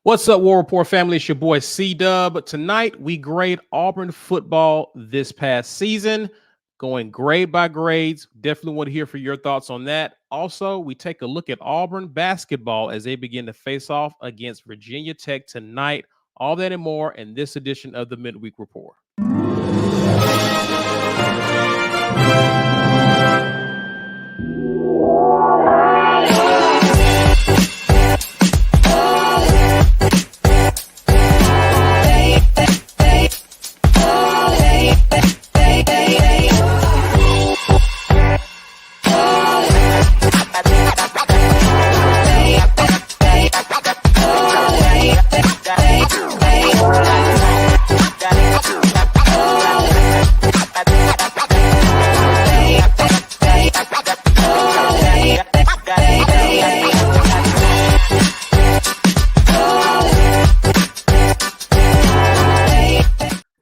What's up, War Rapport family? It's your boy C-Dub. Tonight, we grade Auburn football this past season, going grade by grades. Definitely want to hear for your thoughts on that. Also, we take a look at Auburn basketball as they begin to face off against Virginia Tech tonight. All that and more in this edition of the Midweek Report.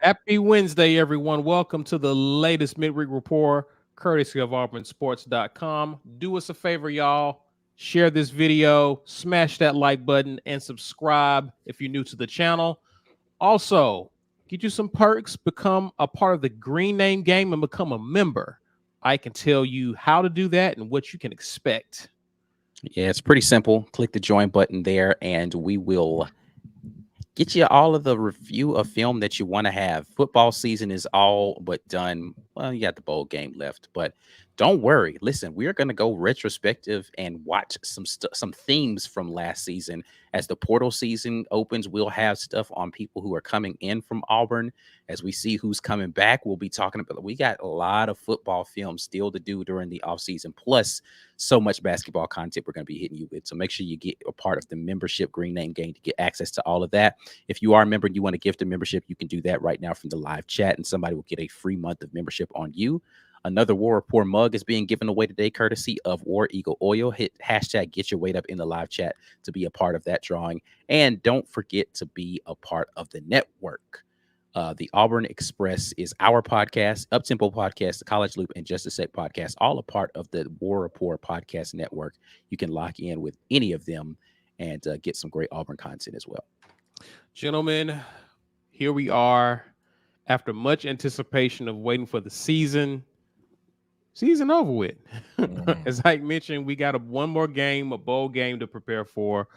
Happy Wednesday, everyone. Welcome to the latest Midweek Report, courtesy of AuburnSports.com. Do us a favor, y'all. Share this video, smash that like button, and subscribe if you're new to the channel. Also, get you some perks, become a part of the Green Name Game, and become a member. I can tell you how to do that and what you can expect. Yeah, it's pretty simple. Click the join button there, and we will get you all of the review of film that you want to have. Football season is all but done. Well, you got the bowl game left, but don't worry. Listen, we're going to go retrospective and watch some themes from last season. As the portal season opens, we'll have stuff on people who are coming in from Auburn. As we see who's coming back, we'll be talking about. We got a lot of football film still to do during the offseason, plus so much basketball content we're going to be hitting you with. So make sure you get a part of the membership Green Name Game to get access to all of that. If you are a member and you want to gift a membership, you can do that right now from the live chat, and somebody will get a free month of membership on you. Another War Rapport mug is being given away today, courtesy of War Eagle Oil. Hit hashtag Get Your Weight Up in the live chat to be a part of that drawing. And don't forget to be a part of the network. The Auburn Express is our podcast, Uptempo Podcast, the College Loop, and Just a Sec Podcast, all a part of the War Rapport Podcast Network. You can lock in with any of them and get some great Auburn content as well. Gentlemen, here we are after much anticipation of waiting for the season over with. As I mentioned, we got one more game, a bowl game to prepare for,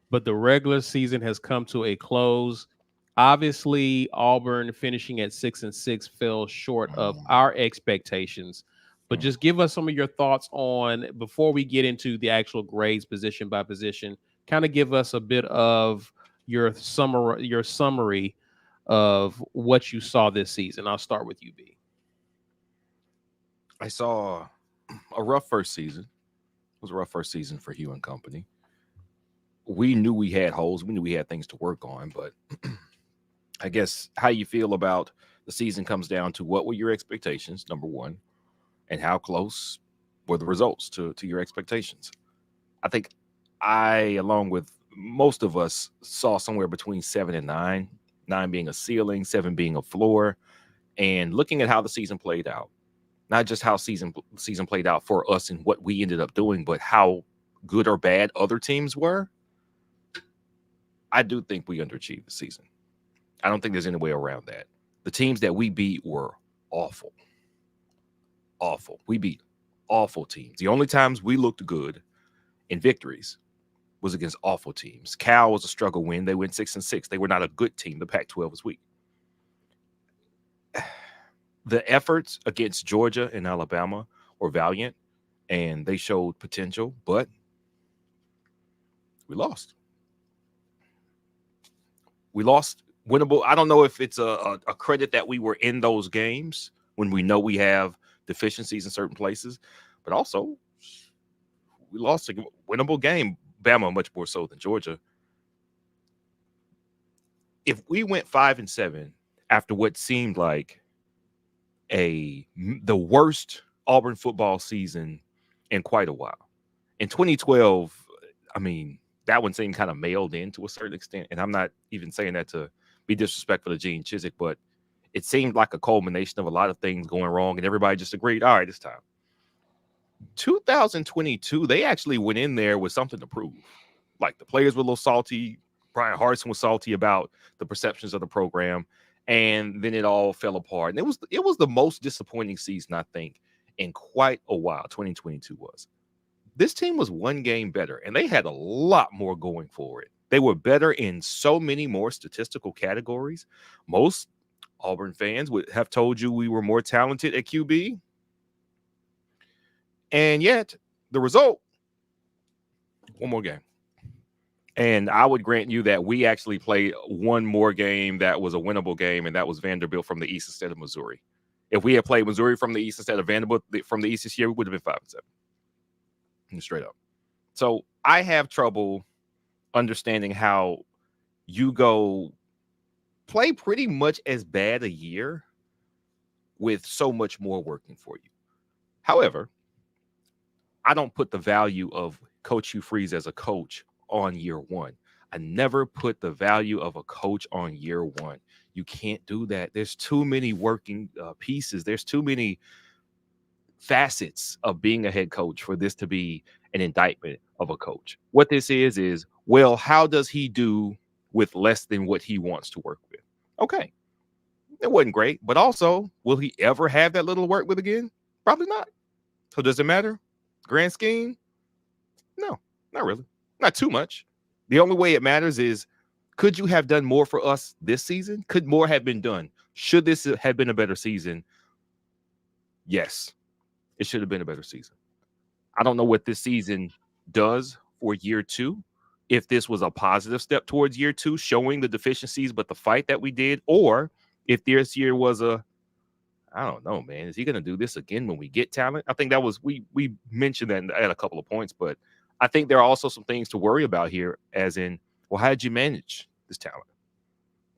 but the regular season has come to a close. Obviously, Auburn finishing at 6-6 fell short of our expectations, but just give us some of your thoughts on, before we get into the actual grades position by position, kind of give us a bit of your summary of what you saw this season. I'll start with you, B. I saw a rough first season. It was a rough first season for Hugh and company. We knew we had holes. We knew we had things to work on, but I guess how you feel about the season comes down to what were your expectations, number one, and how close were the results to your expectations. I think I, along with most of us, saw somewhere between 7 and 9, 9 being a ceiling, 7 being a floor, and looking at how the season played out. Not just how season played out for us and what we ended up doing, but how good or bad other teams were. I do think we underachieved the season. I don't think there's any way around that. The teams that we beat were awful. Awful. We beat awful teams. The only times we looked good in victories was against awful teams. Cal was a struggle win. They went 6-6. They were not a good team. The Pac-12 was weak. The efforts against Georgia and Alabama were valiant, and they showed potential, but we lost. We lost winnable. I don't know if it's a credit that we were in those games when we know we have deficiencies in certain places, but also we lost a winnable game. Bama much more so than Georgia. If we went 5-7 after what seemed like the worst Auburn football season in quite a while. In 2012, I mean, that one seemed kind of mailed in to a certain extent. And I'm not even saying that to be disrespectful to Gene Chizik, but it seemed like a culmination of a lot of things going wrong. And everybody just agreed, all right, it's time. 2022, they actually went in there with something to prove. Like the players were a little salty. Brian Harsin was salty about the perceptions of the program. And then it all fell apart. And it was the most disappointing season, I think, in quite a while. 2022 was. This team was one game better, and they had a lot more going for it. They were better in so many more statistical categories. Most Auburn fans would have told you we were more talented at QB. And yet, the result, one more game. And I would grant you that we actually played one more game that was a winnable game, and that was Vanderbilt from the East instead of Missouri. If we had played Missouri from the East instead of Vanderbilt from the East this year, we would have been 5-7. Straight up. So I have trouble understanding how you go play pretty much as bad a year with so much more working for you. However, I don't put the value of Coach Hugh Freeze as a coach on year one. I never put the value of a coach on year one. You can't do that. There's too many working pieces. There's too many facets of being a head coach for this to be an indictment of a coach. What this is, well, how does he do with less than what he wants to work with? Okay. It wasn't great, but also, will he ever have that little to work with again? Probably not. So does it matter? Grand scheme? No, not really. Not too much. The only way it matters is, could you have done more for us this season? Could more have been done? Should this have been a better season? Yes, it should have been a better season. I don't know what this season does for year two. If this was a positive step towards year two, showing the deficiencies, but the fight that we did, or if this year was I don't know, man. Is he going to do this again when we get talent? I think that was, we mentioned that at a couple of points, but I think there are also some things to worry about here, as in, well, how did you manage this talent?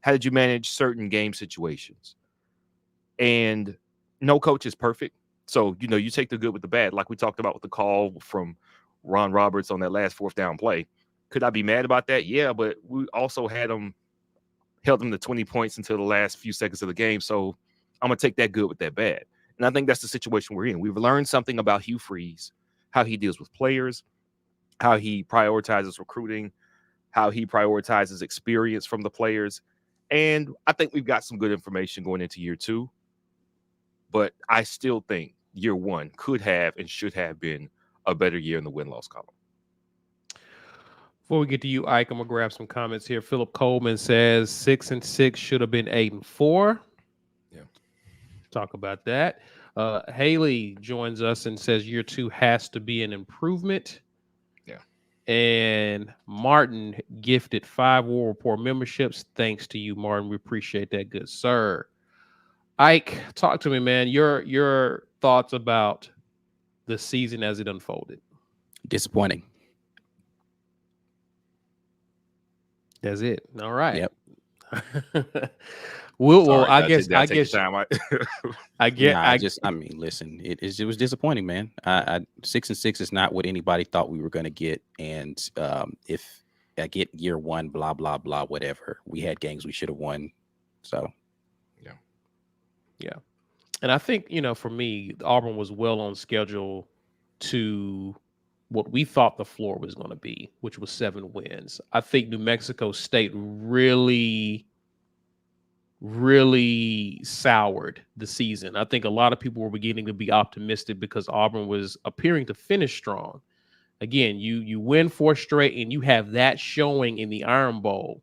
How did you manage certain game situations? And no coach is perfect. So, you take the good with the bad, like we talked about with the call from Ron Roberts on that last 4th down play. Could I be mad about that? Yeah, but we also held them to 20 points until the last few seconds of the game. So I'm going to take that good with that bad. And I think that's the situation we're in. We've learned something about Hugh Freeze, how he deals with players, how he prioritizes recruiting, how he prioritizes experience from the players. And I think we've got some good information going into year two. But I still think year one could have and should have been a better year in the win-loss column. Before we get to you, Ike, I'm going to grab some comments here. Philip Coleman says 6-6 should have been 8-4. Yeah. Talk about that. Haley joins us and says year two has to be an improvement. Yeah. And Martin gifted 5 War Report memberships. Thanks to you, Martin. We appreciate that, good sir. Ike, talk to me, man. Your thoughts about the season as it unfolded. Disappointing. That's it. All right. Yep. I guess. Listen, it was disappointing, man. 6-6 is not what anybody thought we were going to get. And if I get year one, blah, blah, blah, whatever, we had games we should have won. So, yeah. And I think, for me, Auburn was well on schedule to what we thought the floor was going to be, which was 7 wins. I think New Mexico State really soured the season. I think a lot of people were beginning to be optimistic because Auburn was appearing to finish strong. Again, you win 4 straight and you have that showing in the Iron Bowl.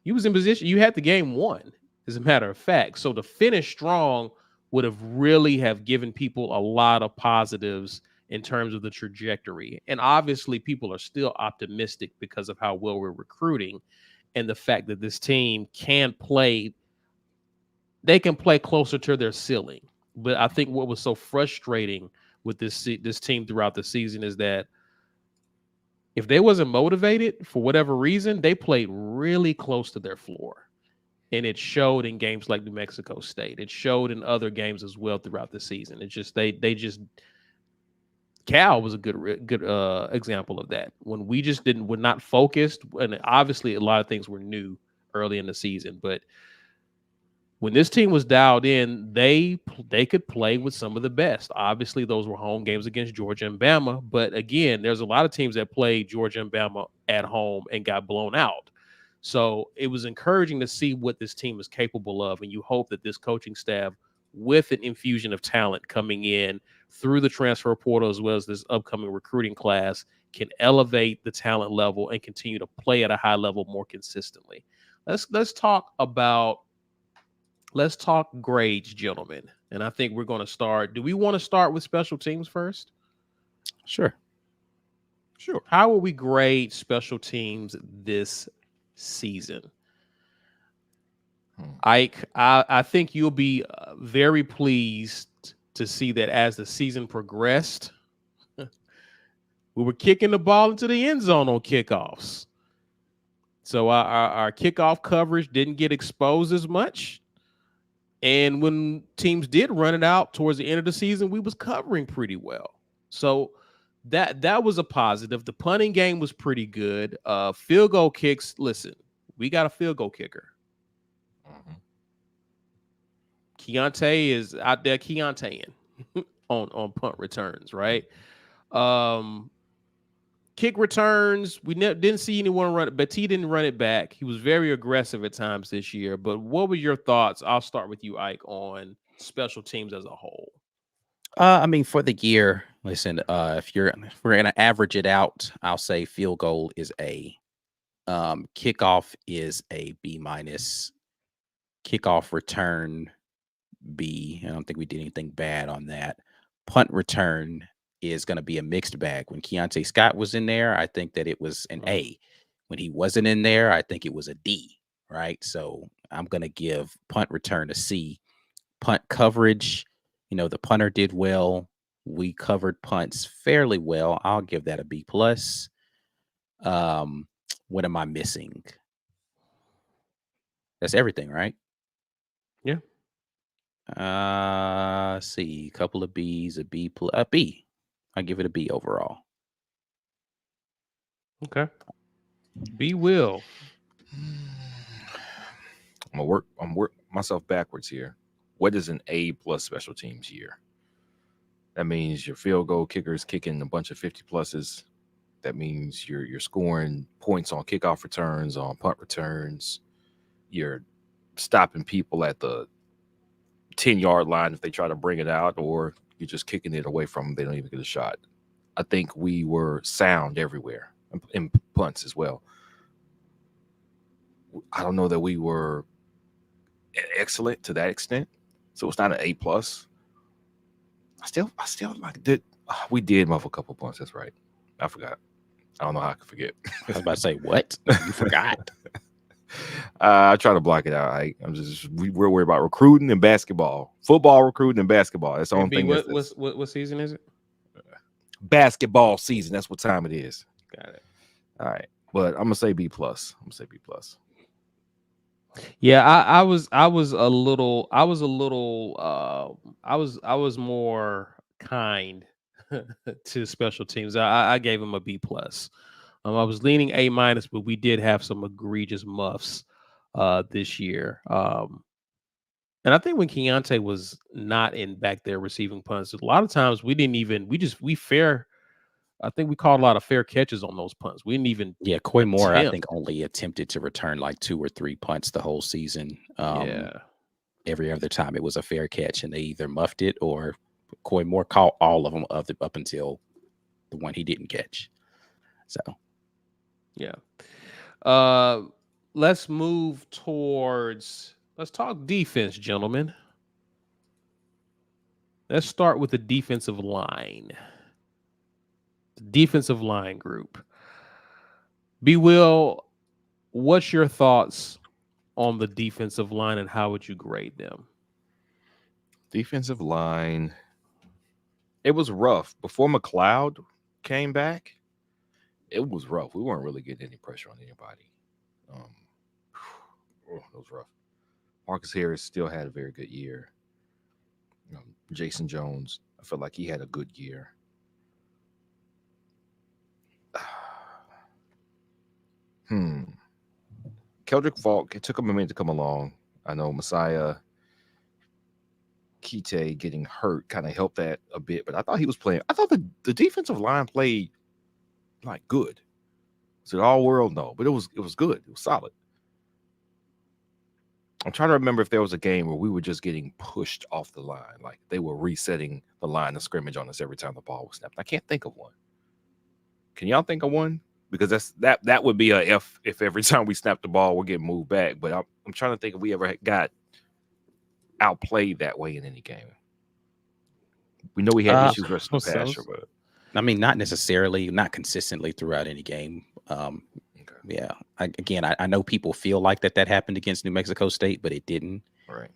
You was in position. You had the game won, as a matter of fact. So to finish strong would have really have given people a lot of positives in terms of the trajectory. And obviously people are still optimistic because of how well we're recruiting and the fact that this team can play closer to their ceiling. But I think what was so frustrating with this team throughout the season is that if they wasn't motivated for whatever reason, they played really close to their floor. And it showed in games like New Mexico State. It showed in other games as well throughout the season. It's just they just Cal was a good example of that. When we just were not focused, and obviously a lot of things were new early in the season, but when this team was dialed in, they could play with some of the best. Obviously, those were home games against Georgia and Bama. But again, there's a lot of teams that played Georgia and Bama at home and got blown out. So it was encouraging to see what this team is capable of. And you hope that this coaching staff, with an infusion of talent coming in through the transfer portal as well as this upcoming recruiting class, can elevate the talent level and continue to play at a high level more consistently. Let's talk grades, gentlemen. And I think we're going to start. Do we want to start with special teams first? Sure. How will we grade special teams this season? Ike, I think you'll be very pleased to see that as the season progressed, we were kicking the ball into the end zone on kickoffs. So our kickoff coverage didn't get exposed as much. And when teams did run it out towards the end of the season, we was covering pretty well. So that was a positive. The punting game was pretty good. Field goal kicks, listen, we got a field goal kicker. Keontae is out there Keontaeing on punt returns, right? Kick returns, we didn't see anyone run it, but he didn't run it back. He was very aggressive at times this year. But what were your thoughts? I'll start with you, Ike, on special teams as a whole. I mean, for the year, listen, if we're gonna average it out, I'll say field goal is A. Kickoff is a B minus. Kickoff return B. I don't think we did anything bad on that. Punt return is going to be a mixed bag. When Keontae Scott was in there, I think that it was an A. When he wasn't in there, I think it was a D, right? So I'm going to give punt return a C. Punt coverage, the punter did well. We covered punts fairly well. I'll give that a B plus. What am I missing? That's everything, right? Yeah. See, a couple of B's, a B plus, a B. I give it a B overall. Okay. B will. I'm work myself backwards here. What is an A plus special teams year? That means your field goal kickers kicking a bunch of 50 pluses. That means you're scoring points on kickoff returns, on punt returns. You're stopping people at the 10-yard line if they try to bring it out, or you're just kicking it away from them. They don't even get a shot. I think we were sound everywhere in punts as well. I don't know that we were excellent to that extent, so it's not an A plus. I still like did we did muff a couple punts. That's right. I forgot. I don't know how I could forget. I was about to say, what? You forgot? I try to block it out. We're worried about recruiting and basketball, football recruiting and basketball. That's the only thing. What season is it? Basketball season. That's what time it is. Got it. All right, but I'm gonna say B plus. Yeah, I was more kind to special teams. I gave him a B plus. I was leaning A minus, but we did have some egregious muffs this year. And I think when Keontae was not in back there receiving punts, a lot of times we called a lot of fair catches on those punts. We didn't even. Yeah, Coy Moore, I think, only attempted to return like 2 or 3 punts the whole season. Every other time it was a fair catch, and they either muffed it or Coy Moore caught all of them up until the one he didn't catch. So, yeah. Let's move towards. Let's talk defense, gentlemen. Let's start with the defensive line. The defensive line group. B. Will, what's your thoughts on the defensive line and how would you grade them? Defensive line. It was rough. Before McLeod came back, it was rough. We weren't really getting any pressure on anybody. It was rough. Marcus Harris still had a very good year. Jason Jones, I felt like he had a good year. Keldrick Falk, it took him a minute to come along. I know Messiah Kite getting hurt kind of helped that a bit, but I thought he was playing. I thought the defensive line played like good. Is it all world? No, but it was good. It was solid. I'm trying to remember if there was a game where we were just getting pushed off the line, like they were resetting the line of scrimmage on us every time the ball was snapped. I can't think of one. Can y'all think of one? Because that would be a if every time we snap the ball we're getting moved back. But I'm trying to think if we ever got outplayed that way in any game. We know we had issues versus the passer, but I mean, not necessarily, not consistently throughout any game. Yeah. I know people feel like that happened against New Mexico State, but it didn't. Right.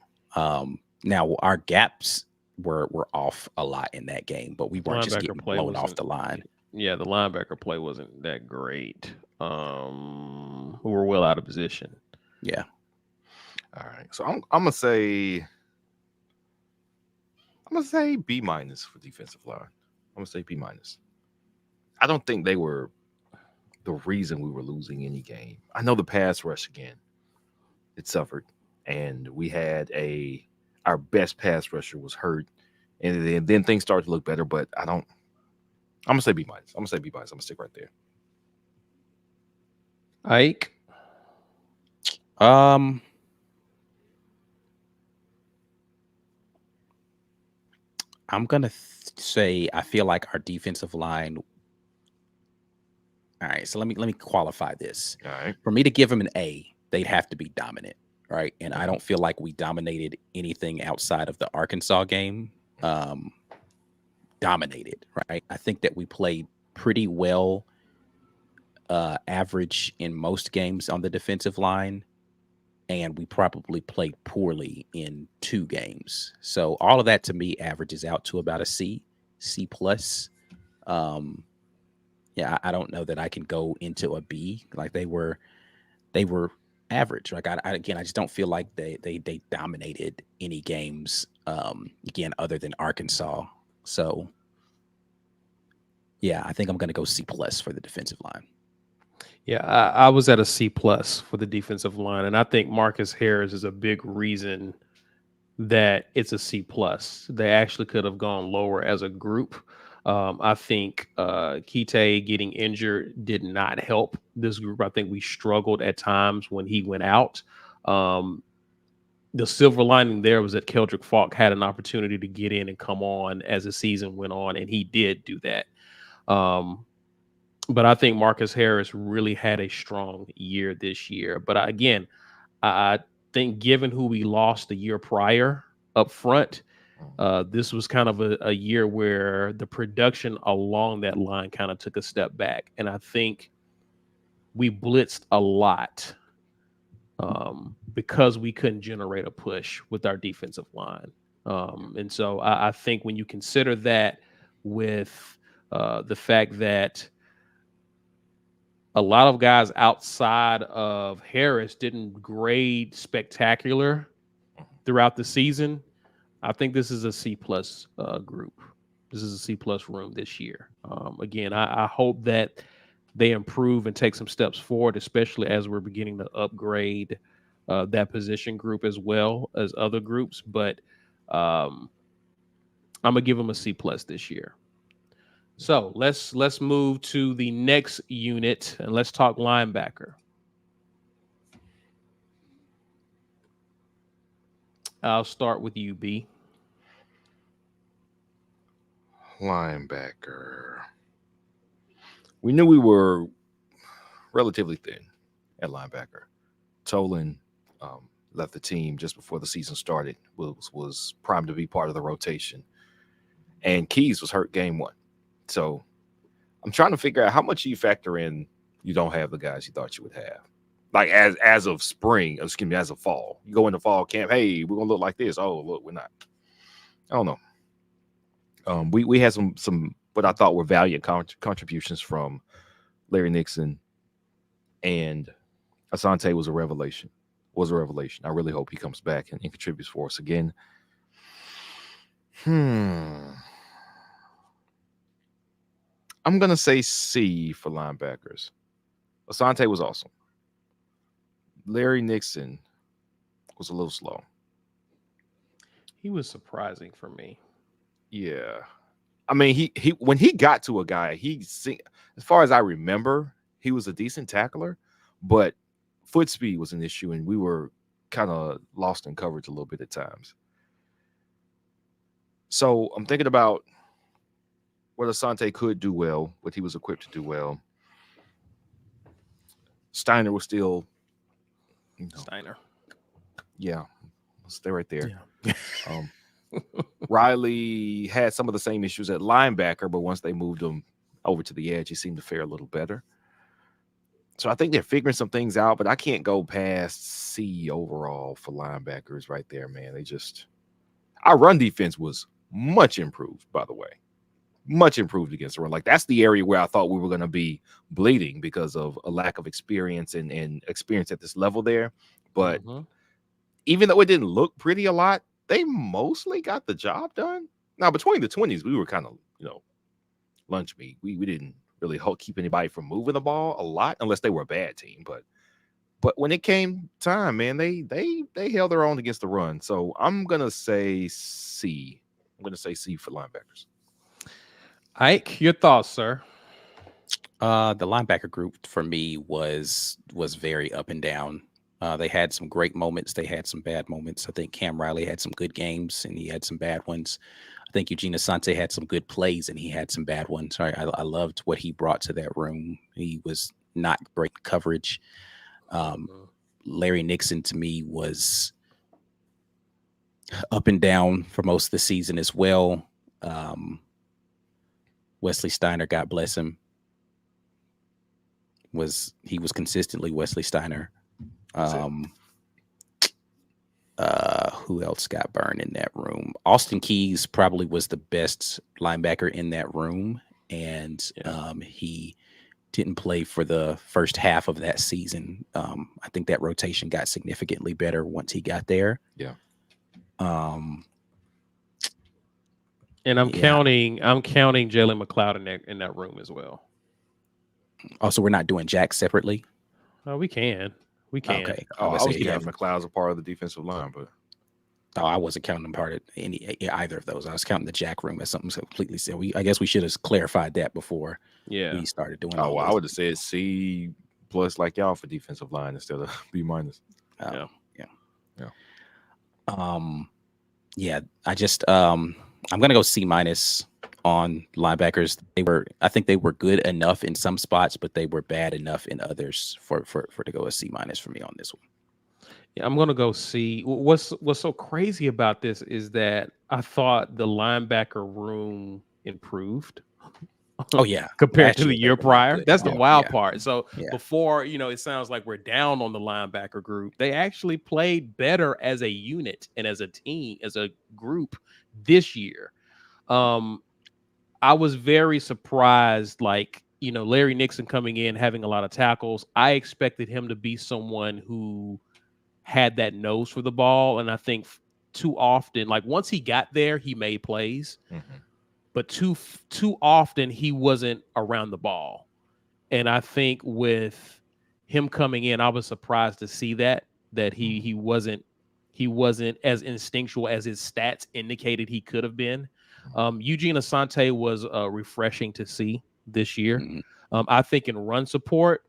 Now our gaps were off a lot in that game, but we weren't just getting blown off the line. Yeah, the linebacker play wasn't that great. We were well out of position. Yeah. All right. So I'm gonna say B- for defensive line. I'm gonna say B-. I don't think they were the reason we were losing any game. I know the pass rush again, it suffered, and we had our best pass rusher was hurt, and then things started to look better. But I'm gonna say B-. I'm gonna say B-. I'm gonna stick right there. Ike. I'm gonna say I feel like our defensive line. All right, so let me qualify this. All right. For me to give them an A, they'd have to be dominant, right? And I don't feel like we dominated anything outside of the Arkansas game. Dominated, right? I think that we played pretty well, average in most games on the defensive line, and we probably played poorly in 2 games. So all of that to me averages out to about a C+. Yeah, I don't know that I can go into a B. Like they were average. Like I just don't feel like they dominated any games. Again, other than Arkansas. So yeah, I think I'm going to go C+ for the defensive line. Yeah, I was at a C+ for the defensive line, and I think Marcus Harris is a big reason that it's a C+. They actually could have gone lower as a group. I think Kite getting injured did not help this group. I think we struggled at times when he went out. The silver lining there was that Keldrick Falk had an opportunity to get in and come on as the season went on, and he did do that. But I think Marcus Harris really had a strong year this year. But again, I think given who we lost the year prior up front, this was kind of a year where the production along that line kind of took a step back. And I think we blitzed a lot because we couldn't generate a push with our defensive line. And so I think when you consider that with the fact that a lot of guys outside of Harris didn't grade spectacular throughout the season, I think this is a C+ group. This is a C+ room this year. Again, I hope that they improve and take some steps forward, especially as we're beginning to upgrade that position group as well as other groups. But I'm gonna give them a C+ this year. So let's move to the next unit and let's talk linebacker. I'll start with you, B. Linebacker. We knew we were relatively thin at linebacker. Tolan left the team just before the season started, was primed to be part of the rotation. And Keys was hurt game 1. So I'm trying to figure out how much you factor in you don't have the guys you thought you would have. Like as of spring, as of fall. You go into fall camp, hey, we're gonna look like this. Oh, look, we're not. I don't know. We had some what I thought were valiant contributions from Larry Nixon, and Asante was a revelation. was a revelation. I really hope he comes back and contributes for us again. I'm going to say C for linebackers. Asante was awesome. Larry Nixon was a little slow. He was surprising for me. Yeah. I mean, he when he got to a guy, as far as I remember, he was a decent tackler, but foot speed was an issue, and we were kind of lost in coverage a little bit at times. So I'm thinking about what Asante could do well, what he was equipped to do well. Steiner was still, Steiner. Yeah, stay right there. Yeah. Riley had some of the same issues at linebacker, but once they moved him over to the edge, he seemed to fare a little better. So I think they're figuring some things out, but I can't go past C overall for linebackers right there, man. Our run defense was much improved, by the way. Much improved against the run. Like, that's the area where I thought we were going to be bleeding because of a lack of experience and experience at this level there. But even though it didn't look pretty a lot, they mostly got the job done. Now, between the 20s, we were kind of, lunch meat. We didn't really keep anybody from moving the ball a lot unless they were a bad team. But when it came time, man, they held their own against the run. So I'm going to say C. I'm going to say C for linebackers. Ike, your thoughts, sir? The linebacker group for me was very up and down. They had some great moments. They had some bad moments. I think Cam Riley had some good games and he had some bad ones. I think Eugene Asante had some good plays and he had some bad ones. I loved what he brought to that room. He was not great coverage. Larry Nixon to me was up and down for most of the season as well. Wesley Steiner, God bless him, was consistently Wesley Steiner. Who else got burned in that room? Austin Keys probably was the best linebacker in that room, and he didn't play for the first half of that season. I think that rotation got significantly better once he got there. Yeah. And I'm counting Jalen McLeod in that room as well. Also, we're not doing Jack separately. We can. Okay. I was counting McLeod's a part of the defensive line, but I wasn't counting part of either of those. I was counting the Jack room as something completely silly. I guess we should have clarified that before we started doing. Oh, well, I would have said C plus like y'all for defensive line instead of B minus. I just I'm gonna go C minus on linebackers. I think they were good enough in some spots, but they were bad enough in others for to go a C minus for me on this one. Yeah, I'm gonna go C. What's so crazy about this is that I thought the linebacker room improved. Oh yeah, compared to the year prior. That's the wild part. So before, it sounds like we're down on the linebacker group. They actually played better as a unit and as a team, as a group this year. I was very surprised, Larry Nixon coming in, having a lot of tackles. I expected him to be someone who had that nose for the ball. And I think too often, once he got there, he made plays. But too often he wasn't around the ball. And I think with him coming in, I was surprised to see that he wasn't as instinctual as his stats indicated he could have been. Eugene Asante was refreshing to see this year. I think in run support,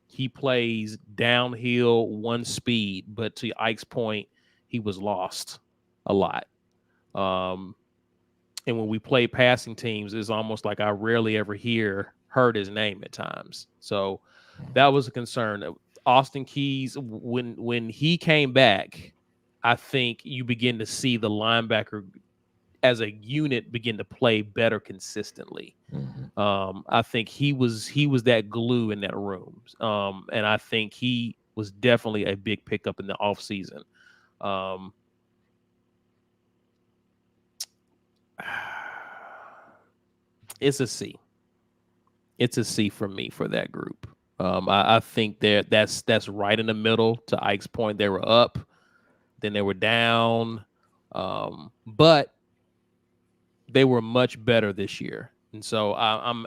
he plays downhill, one speed, but to Ike's point, he was lost a lot. And when we play passing teams, it's almost like I rarely ever heard his name at times. So that was a concern. Austin Keys, when he came back, I think you begin to see the linebacker as a unit begin to play better consistently. I think he was that glue in that room. And I think he was definitely a big pickup in the offseason. It's a C. It's a C for me for that group. I think that's right in the middle. To Ike's point, they were up, then they were down, but they were much better this year. And so I'm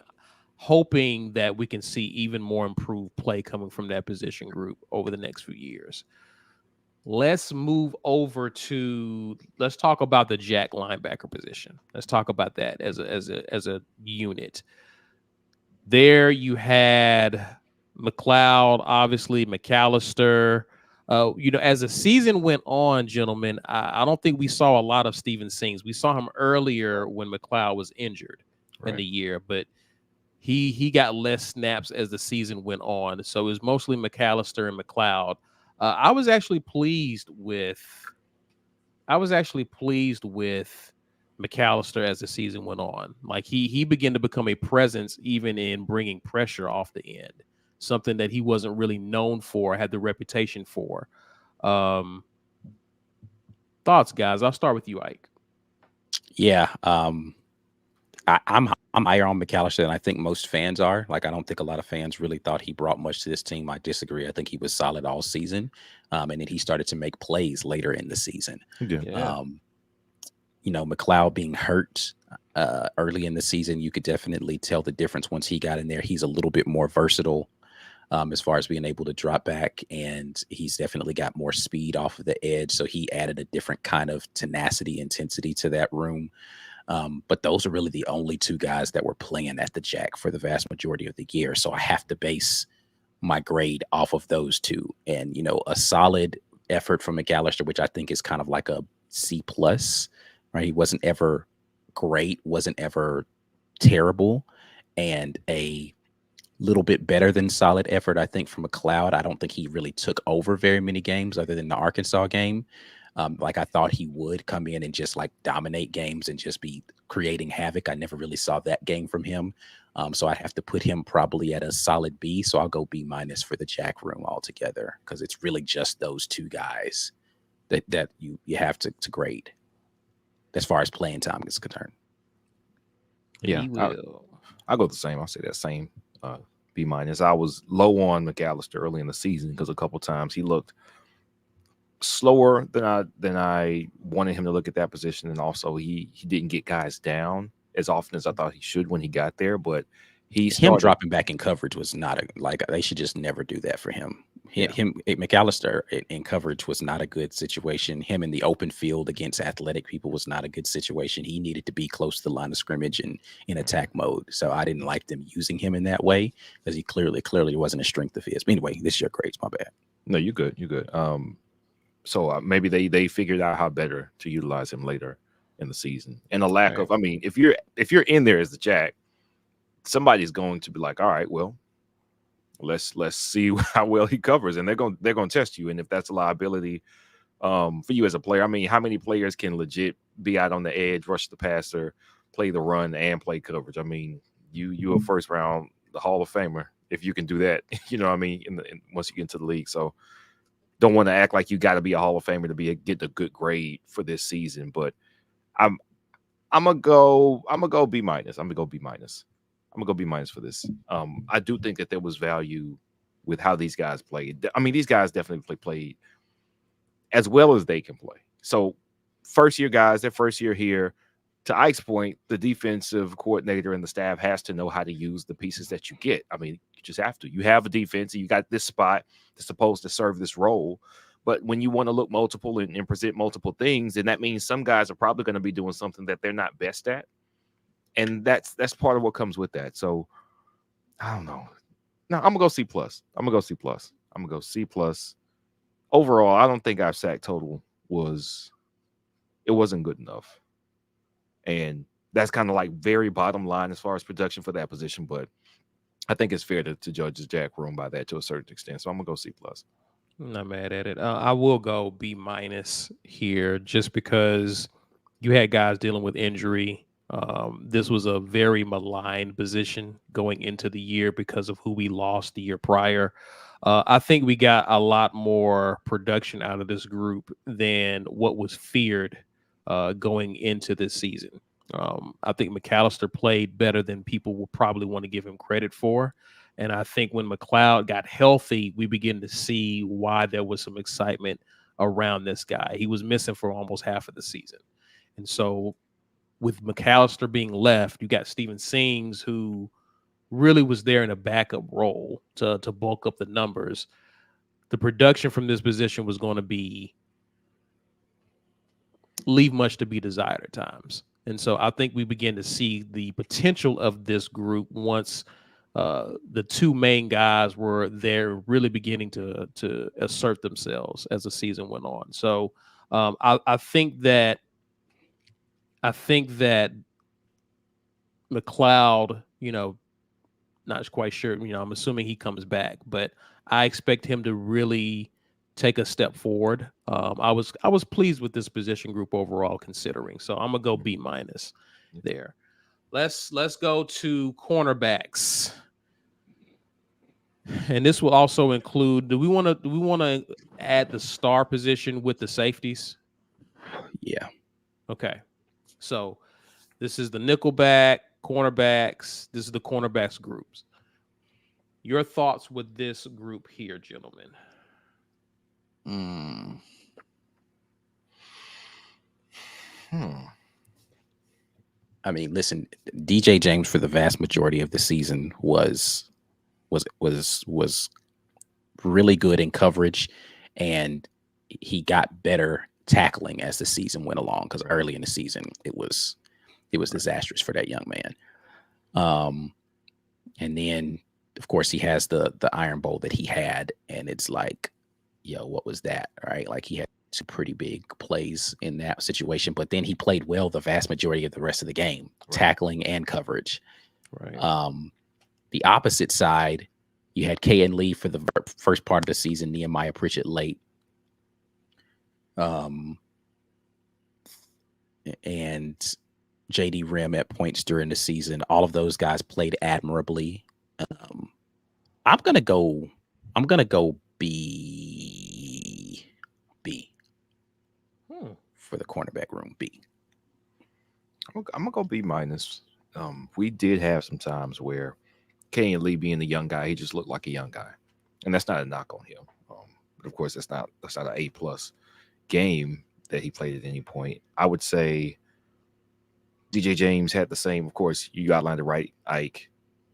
hoping that we can see even more improved play coming from that position group over the next few years. Let's move over to let's talk about the jack linebacker position. Let's talk about that as a unit. There you had McLeod, obviously McAllister. As the season went on, gentlemen, I don't think we saw a lot of Steven Sings. We saw him earlier when McLeod was injured in the year, but he got less snaps as the season went on. So it was mostly McAllister and McLeod. I was actually pleased with McAllister as the season went on. Like he began to become a presence even in bringing pressure off the end, something that he wasn't really known for, had the reputation for. Thoughts, guys? I'll start with you, Ike. Yeah, I'm higher on McAllister than I think most fans are. Like, I don't think a lot of fans really thought he brought much to this team. I disagree. I think he was solid all season, and then he started to make plays later in the season. Yeah. McLeod being hurt early in the season, you could definitely tell the difference once he got in there. He's a little bit more versatile as far as being able to drop back, and he's definitely got more speed off of the edge. So he added a different kind of tenacity, intensity to that room. But those are really the only two guys that were playing at the jack for the vast majority of the year. So I have to base my grade off of those two. And, a solid effort from McAllister, which I think is kind of like a C+, right? He wasn't ever great, wasn't ever terrible, and a little bit better than solid effort, I think, from McLeod. I don't think he really took over very many games other than the Arkansas game. Like I thought he would come in and just like dominate games and just be creating havoc. I never really saw that game from him. So I have to put him probably at a solid B. So I'll go B- for the jack room altogether, because it's really just those two guys that you have to grade as far as playing time is concerned. Yeah, I'll go the same. I'll say that same B-. I was low on McAllister early in the season because a couple times he looked slower than I wanted him to look at that position, and also he didn't get guys down as often as I thought he should when he got there. But him dropping back in coverage was not they should just never do that for him. McAllister in coverage was not a good situation. Him in the open field against athletic people was not a good situation. He needed to be close to the line of scrimmage and in attack mode. So I didn't like them using him in that way, because he clearly wasn't a strength of his. But anyway, this is your grades. My bad. No, you're good. So maybe they figured out how better to utilize him later in the season. And a lack of, if you're in there as the jack, somebody's going to be like, all right, well, let's see how well he covers, and they're going to test you. And if that's a liability for you as a player, how many players can legit be out on the edge, rush the passer, play the run, and play coverage? You a first round, the Hall of Famer if you can do that. Once you get into the league. So don't want to act like you got to be a Hall of Famer to get a good grade for this season. But I'm gonna go B-. I'm gonna go B-. I'm gonna go B- for this. I do think that there was value with how these guys played. These guys definitely played as well as they can play. So first year guys, their first year here. To Ike's point, the defensive coordinator and the staff has to know how to use the pieces that you get. You just have to. You have a defense, and you got this spot that's supposed to serve this role. But when you want to look multiple and present multiple things, then that means some guys are probably going to be doing something that they're not best at. And that's part of what comes with that. So I don't know. No, I'm gonna go C+. I'm gonna go C+. Overall, I don't think our sack total wasn't good enough. And that's kind of like very bottom line as far as production for that position. But I think it's fair to judge the jack room by that to a certain extent. So I'm gonna go C+. I'm not mad at it. I will go B- here, just because you had guys dealing with injury. This was a very maligned position going into the year because of who we lost the year prior. I think we got a lot more production out of this group than what was feared going into this season. I think McAllister played better than people will probably want to give him credit for. And I think when McLeod got healthy, we begin to see why there was some excitement around this guy. He was missing for almost half of the season. And so with McAllister being left, you got Steven Sings, who really was there in a backup role to bulk up the numbers. The production from this position was going to leave much to be desired at times. And so I think we begin to see the potential of this group once the two main guys were there, really beginning to assert themselves as the season went on. So I think that McLeod, not quite sure. I'm assuming he comes back, but I expect him to really take a step forward. I was pleased with this position group overall, considering. So I'm gonna go B- there. Let's go to cornerbacks, and this will also include. Do we want to add the star position with the safeties? Yeah. Okay. So this is the nickelback, cornerbacks. This is the cornerbacks groups. Your thoughts with this group here, gentlemen? I mean, listen, DJ James for the vast majority of the season was really good in coverage, and he got better tackling as the season went along, because early in the season it was disastrous for that young man. And then of course he has the Iron Bowl that he had, and it's like, yo, what was that? Right? Like, he had two pretty big plays in that situation, but then he played well the vast majority of the rest of the game, tackling and coverage. Right. The opposite side, you had K.N. Lee for the first part of the season, Nehemiah Pritchett late. And JD Rim at points during the season. All of those guys played admirably. I'm gonna go B for the cornerback room. B. I'm gonna go B-. We did have some times where K.N. Lee, being the young guy, he just looked like a young guy, and that's not a knock on him. But of course, that's not an A+ game that he played at any point. I would say DJ James had the same. Of course, you outlined the right, Ike,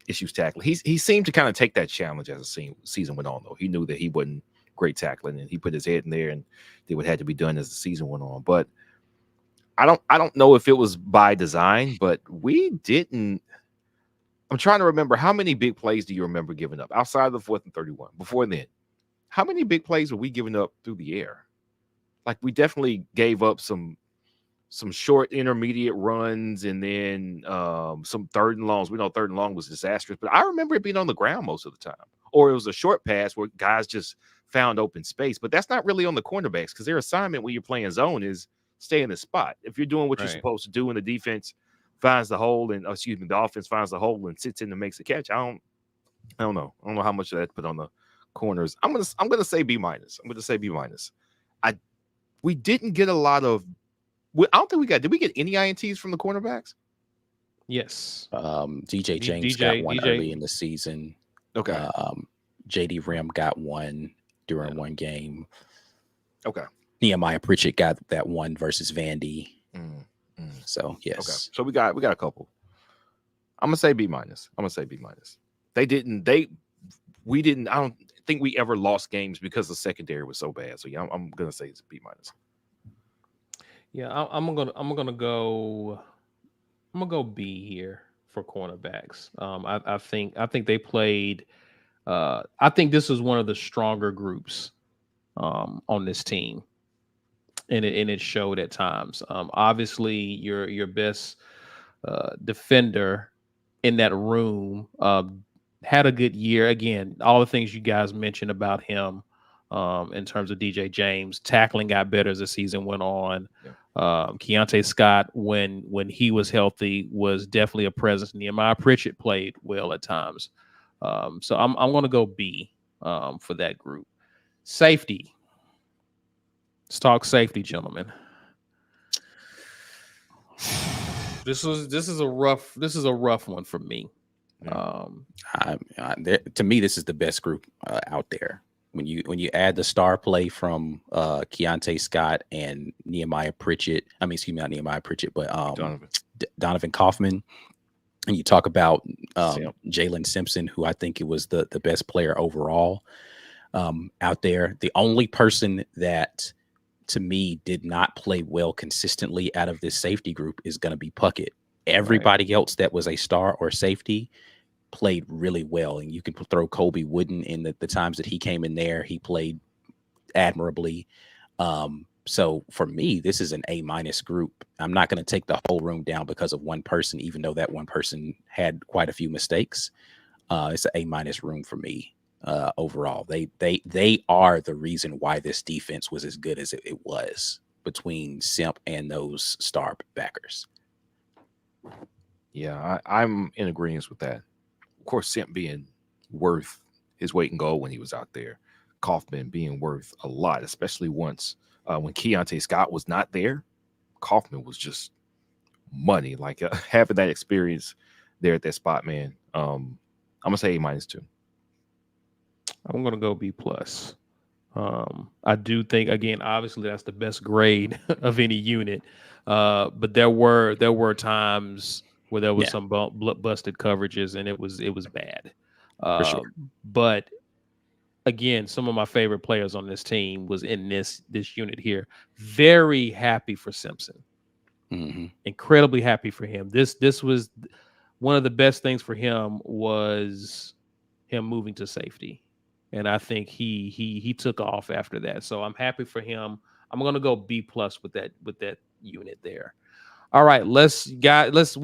issues tackling. He seemed to kind of take that challenge as the season went on, though. He knew that he wasn't great tackling, and he put his head in there and did what had to be done as the season went on. But I don't know if it was by design, but we didn't. I'm trying to remember, how many big plays do you remember giving up outside of the 4th and 31? Before then, how many big plays were we giving up through the air? Like, we definitely gave up some short intermediate runs, and then some 3rd and longs. We know 3rd and long was disastrous, but I remember it being on the ground most of the time, or it was a short pass where guys just found open space. But that's not really on the cornerbacks, because their assignment when you're playing zone is stay in the spot. If you're doing what you're supposed to do, and the defense finds the hole, and the offense finds the hole and sits in and makes a catch, I don't know. I don't know how much of that to put on the corners. I'm gonna say B-. I'm gonna say B-. We didn't get a lot of. I don't think we got. Did we get any INTs from the cornerbacks? Yes. DJ James got one early in the season. Okay. JD Rim got one during one game. Okay. Nehemiah Pritchett got that one versus Vandy. So yes. Okay. So we got a couple. I'm gonna say B-. We didn't. I don't think we ever lost games because the secondary was so bad. So yeah, I'm gonna say it's B-. Yeah, I'm gonna go B here for cornerbacks. I think they played. I think this was one of the stronger groups on this team, and it showed at times. Obviously, your best defender in that room had a good year. Again, all the things you guys mentioned about him in terms of DJ James. Tackling got better as the season went on. Yeah. Keontae Scott, when he was healthy, was definitely a presence. Nehemiah Pritchett played well at times. So I'm going to go B for that group. Safety. Let's talk safety, gentlemen. This is a rough one for me. Yeah. To me, this is the best group out there. When you add the star play from Keontae Scott and Nehemiah Pritchett, excuse me, not Nehemiah Pritchett, but Donovan Kaufman, and you talk about Jalen Simpson, who I think it was the best player overall out there. The only person that to me did not play well consistently out of this safety group is going to be Puckett. Everybody else that was a star or safety played really well, and you can throw Colby Wooden in the times that he came in there. He played admirably. So for me, this is an A- group. I'm not going to take the whole room down because of one person, even though that one person had quite a few mistakes. It's an A- room for me overall. They are the reason why this defense was as good as it was between Simp and those star backers. Yeah, I'm in agreement with that. Of course, Simp being worth his weight in gold when he was out there. Kaufman being worth a lot, especially once when Keontae Scott was not there. Kaufman was just money. Like having that experience there at that spot, man. I'm gonna say A- too. I'm gonna go B+. I do think, again, obviously that's the best grade of any unit, but there were times where there was some busted coverages and it was bad. For sure. But again, some of my favorite players on this team was in this unit here. Very happy for Simpson. Mm-hmm. Incredibly happy for him. This was one of the best things for him was him moving to safety. And I think he took off after that. So I'm happy for him. I'm gonna go B+ with that unit there. All right, we're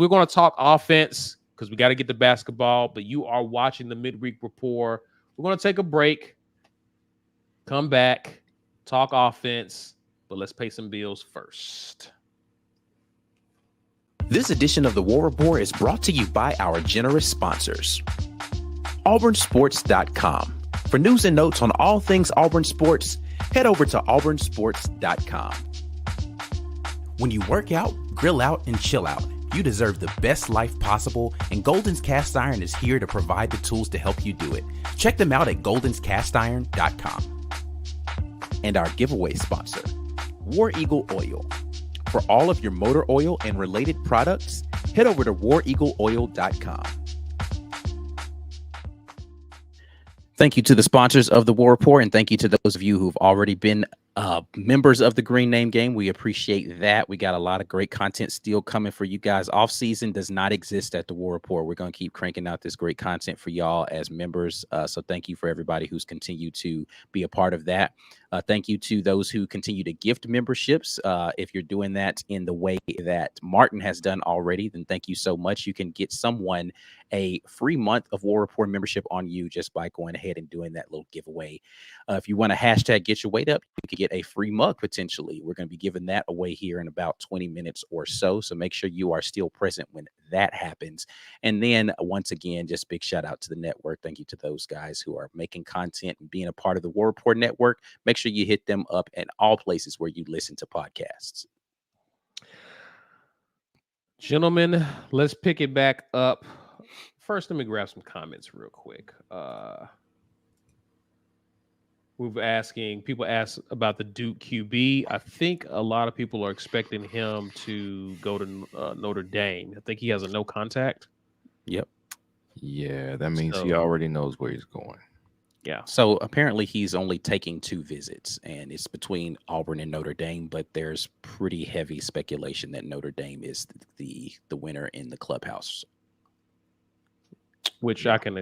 gonna talk offense because we got to get to basketball. But you are watching the midweek report. We're gonna take a break, come back, talk offense, but let's pay some bills first. This edition of the War Report is brought to you by our generous sponsors. AuburnSports.com. For news and notes on all things Auburn Sports, head over to AuburnSports.com. When you work out, grill out, and chill out, you deserve the best life possible, and Golden's Cast Iron is here to provide the tools to help you do it. Check them out at GoldensCastIron.com. And our giveaway sponsor, War Eagle Oil. For all of your motor oil and related products, head over to WarEagleOil.com. Thank you to the sponsors of the War Report, and thank you to those of you who've already been members of the Green Name Game. We appreciate that. We got a lot of great content still coming for you guys. Off season does not exist at the War Report. We're going to keep cranking out this great content for y'all as members. So thank you for everybody who's continued to be a part of that. Thank you to those who continue to gift memberships. If you're doing that in the way that Martin has done already, then thank you so much. You can get someone a free month of War Report membership on you just by going ahead and doing that little giveaway. If you want to hashtag get your weight up, you could get a free mug potentially. We're going to be giving that away here in about 20 minutes or so. So make sure you are still present when that happens. And then once again, just big shout out to the network. Thank you to those guys who are making content and being a part of the War Report network. Make sure you hit them up at all places where you listen to podcasts. Gentlemen, let's pick it back up. First, let me grab some comments real quick. People ask about the Duke QB. I think a lot of people are expecting him to go to Notre Dame. I think he has a no contact. Yep. Yeah, that means he already knows where he's going. Yeah. So apparently he's only taking 2 visits, and it's between Auburn and Notre Dame, but there's pretty heavy speculation that Notre Dame is the winner in the clubhouse. Which I can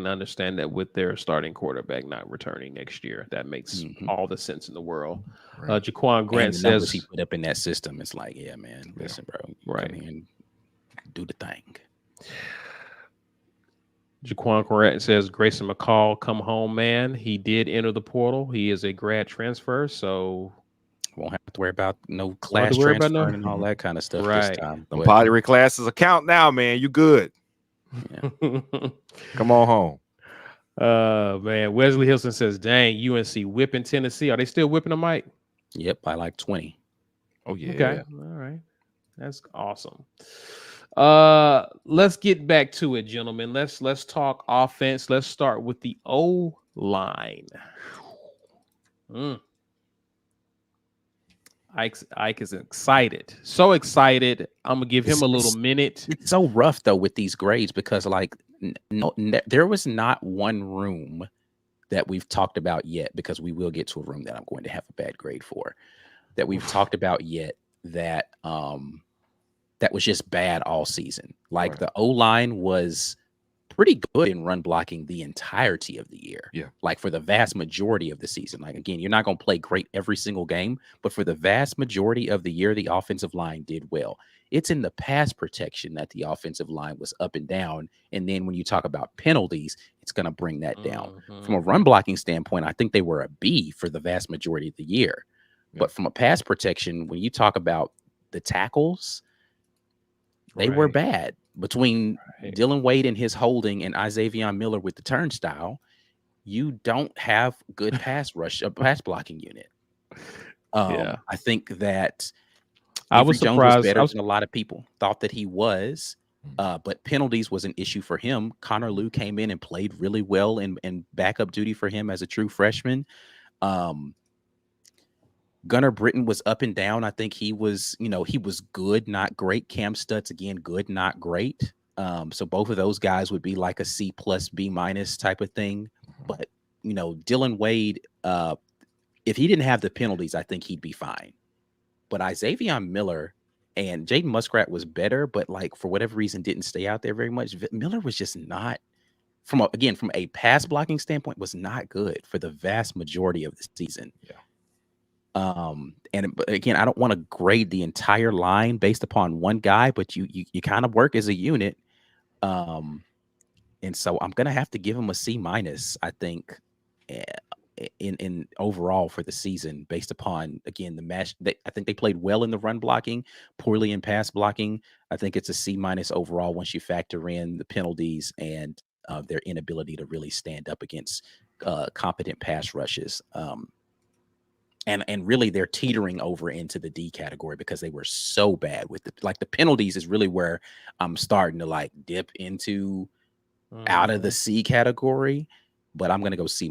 understand that with their starting quarterback not returning next year. That makes all the sense in the world. Right. Jaquan Grant and the numbers says he put up in that system, it's like, yeah, man, listen, bro, right, come here and do the thing. Jaquan Grant says Grayson McCall, come home, man. He did enter the portal. He is a grad transfer, so won't have to worry about no class transfer and all that kind of stuff this time. The pottery classes account now, man. You good? Yeah. Come on home. Man, Wesley Hilson says, dang, UNC whipping Tennessee. Are they still whipping them, Mike? Yep, by like 20. Oh, yeah. Okay. All right. That's awesome. Let's get back to it, gentlemen. Let's talk offense. Let's start with the O line. Ike is excited, so excited. I'm gonna give him a little minute. It's so rough though with these grades because like there was not one room that we've talked about yet, because we will get to a room that I'm going to have a bad grade for, that we've talked about yet that that was just bad all season. Like the O-line was pretty good in run blocking the entirety of the year. Yeah. Like for the vast majority of the season. Like, again, you're not going to play great every single game, but for the vast majority of the year, the offensive line did well. It's in the pass protection that the offensive line was up and down. And then when you talk about penalties, it's going to bring that down. From a run blocking standpoint, I think they were a B for the vast majority of the year. Yeah. But from a pass protection, when you talk about the tackles, they were bad. Between Dylan Wade and his holding and Xavier Miller with the turnstile, you don't have good pass blocking unit. I think that I was Jones surprised. was better than a lot of people thought that he was, but penalties was an issue for him. Connor Lew came in and played really well in backup duty for him as a true freshman. Gunnar Britton was up and down. I think he was good, not great. Cam Stutz, again, good, not great. So both of those guys would be like a C+ B- type of thing. But, Dylan Wade, if he didn't have the penalties, I think he'd be fine. But Xavier Miller and Jaden Muskrat was better, but like for whatever reason didn't stay out there very much. Miller was just not, from a pass blocking standpoint, was not good for the vast majority of the season. Yeah. And again, I don't want to grade the entire line based upon one guy, but you kind of work as a unit. And so I'm going to have to give him a C-, I think, in overall for the season, based upon, again, the match. I think they played well in the run blocking, poorly in pass blocking. I think it's a C- overall once you factor in the penalties and their inability to really stand up against competent pass rushes. And really they're teetering over into the D category because they were so bad with the penalties is really where I'm starting to like dip into out of the C category, but I'm going to go C-.